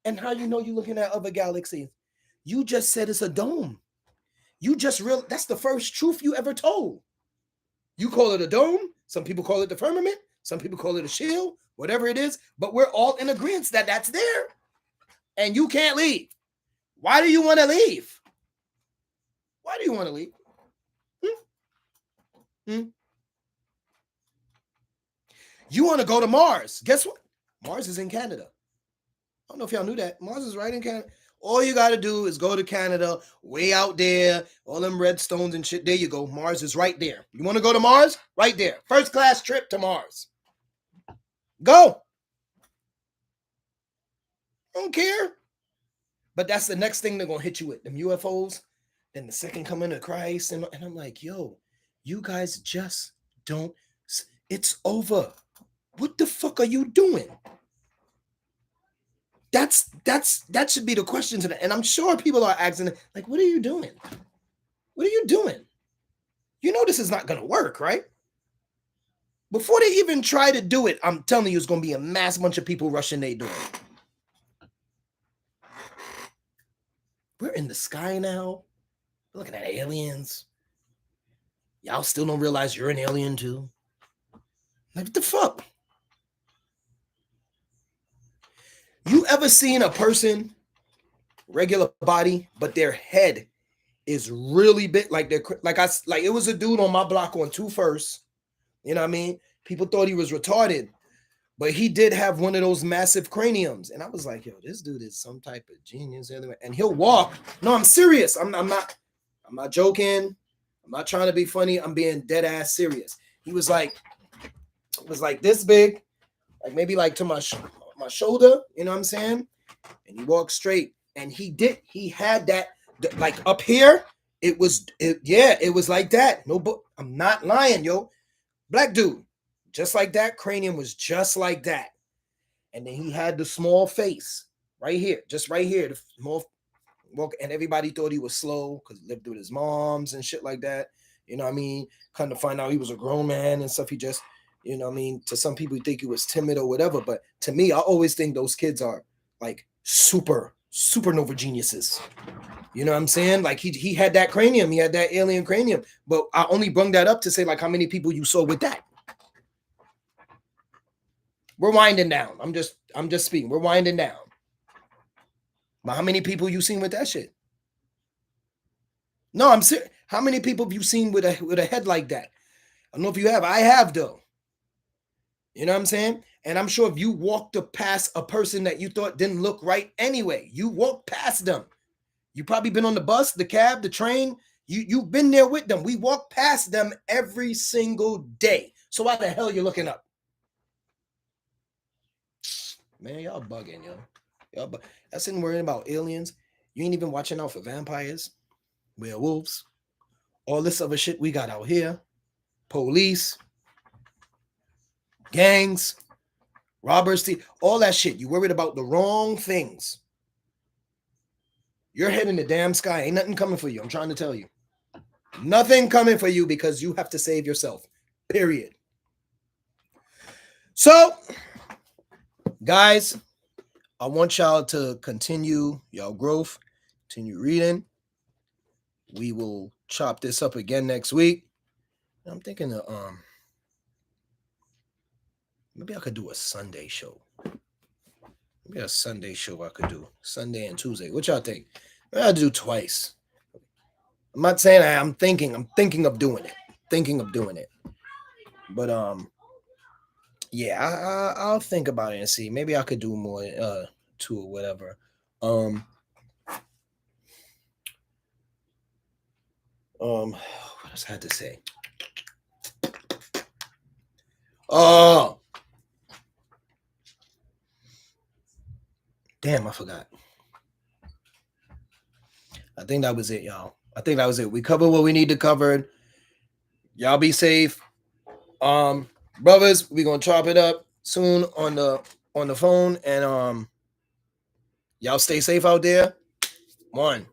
And how you know you're looking at other galaxies? You just said it's a dome. You just that's the first truth you ever told. You call it a dome. Some people call it the firmament. Some people call it a shield, whatever it is. But we're all in agreement that that's there. And you can't leave. Why do you want to leave? Why do you want to leave? You want to go to Mars. Guess what? Mars is in Canada. I don't know if y'all knew that. Mars is right in Canada. All you gotta do is go to Canada, way out there, all them redstones and shit. There you go. Mars is right there. You want to go to Mars? Right there. First class trip to Mars. Go. Don't care. But that's the next thing they're gonna hit you with, them UFOs. Then the second coming of Christ, and I'm like, yo, you guys just don't. It's over. What the fuck are you doing? That should be the question today. And I'm sure people are asking, like, what are you doing? What are you doing? You know this is not gonna work, right? Before they even try to do it, I'm telling you, it's gonna be a mass bunch of people rushing their door. We're in the sky now. We're looking at aliens. Y'all still don't realize you're an alien too. Like, what the fuck? You ever seen a person, regular body, but their head is really big? Like it was a dude on my block on 21st. You know what I mean? People thought he was retarded, but he did have one of those massive craniums. And I was like, yo, this dude is some type of genius. And he'll walk. No, I'm serious. I'm not joking. I'm not trying to be funny. I'm being dead ass serious. He was like, it was like this big, like maybe like to my shoulder, you know what I'm saying? And he walked straight. And he had that, like up here, it was like that. No, but I'm not lying, yo. Black dude, just like that. Cranium was just like that. And then he had the small face right here, just right here. The small walk, and everybody thought he was slow because he lived with his moms and shit like that. You know what I mean? Kind of find out he was a grown man and stuff. He just, you know what I mean? To some people, you think he was timid or whatever. But to me, I always think those kids are like supernova geniuses. You know what I'm saying? Like he had that cranium, he had that alien cranium. But I only bring that up to say like how many people you saw with that. We're winding down. I'm just speaking. We're winding down. But how many people you seen with that shit? No, I'm serious. How many people have you seen with a head like that? I don't know if you have. I have though. You know what I'm saying? And I'm sure if you walked past a person that you thought didn't look right anyway, you walked past them. You probably been on the bus, the cab, the train. You've been there with them. We walk past them every single day. So why the hell you looking up? Man, y'all bugging, yo. That's in worrying about aliens. You ain't even watching out for vampires, werewolves, all this other shit we got out here. Police, gangs, robbers, all that shit. You worried about the wrong things. You're head in the damn sky. Ain't nothing coming for you. I'm trying to tell you. Nothing coming for you because you have to save yourself. Period. So, guys, I want y'all to continue y'all growth, continue reading. We will chop this up again next week. I'm thinking of maybe I could do a Sunday show. Maybe a Sunday show I could do. Sunday and Tuesday. What y'all think? Maybe I'll do twice. I'm not saying I'm thinking of doing it. But yeah, I'll think about it and see. Maybe I could do more to or whatever. What else I had to say? Oh, damn, I forgot. I think that was it, y'all. I think that was it. We covered what we need to cover. Y'all be safe. Brothers, we're gonna chop it up soon on the phone, and y'all stay safe out there. One.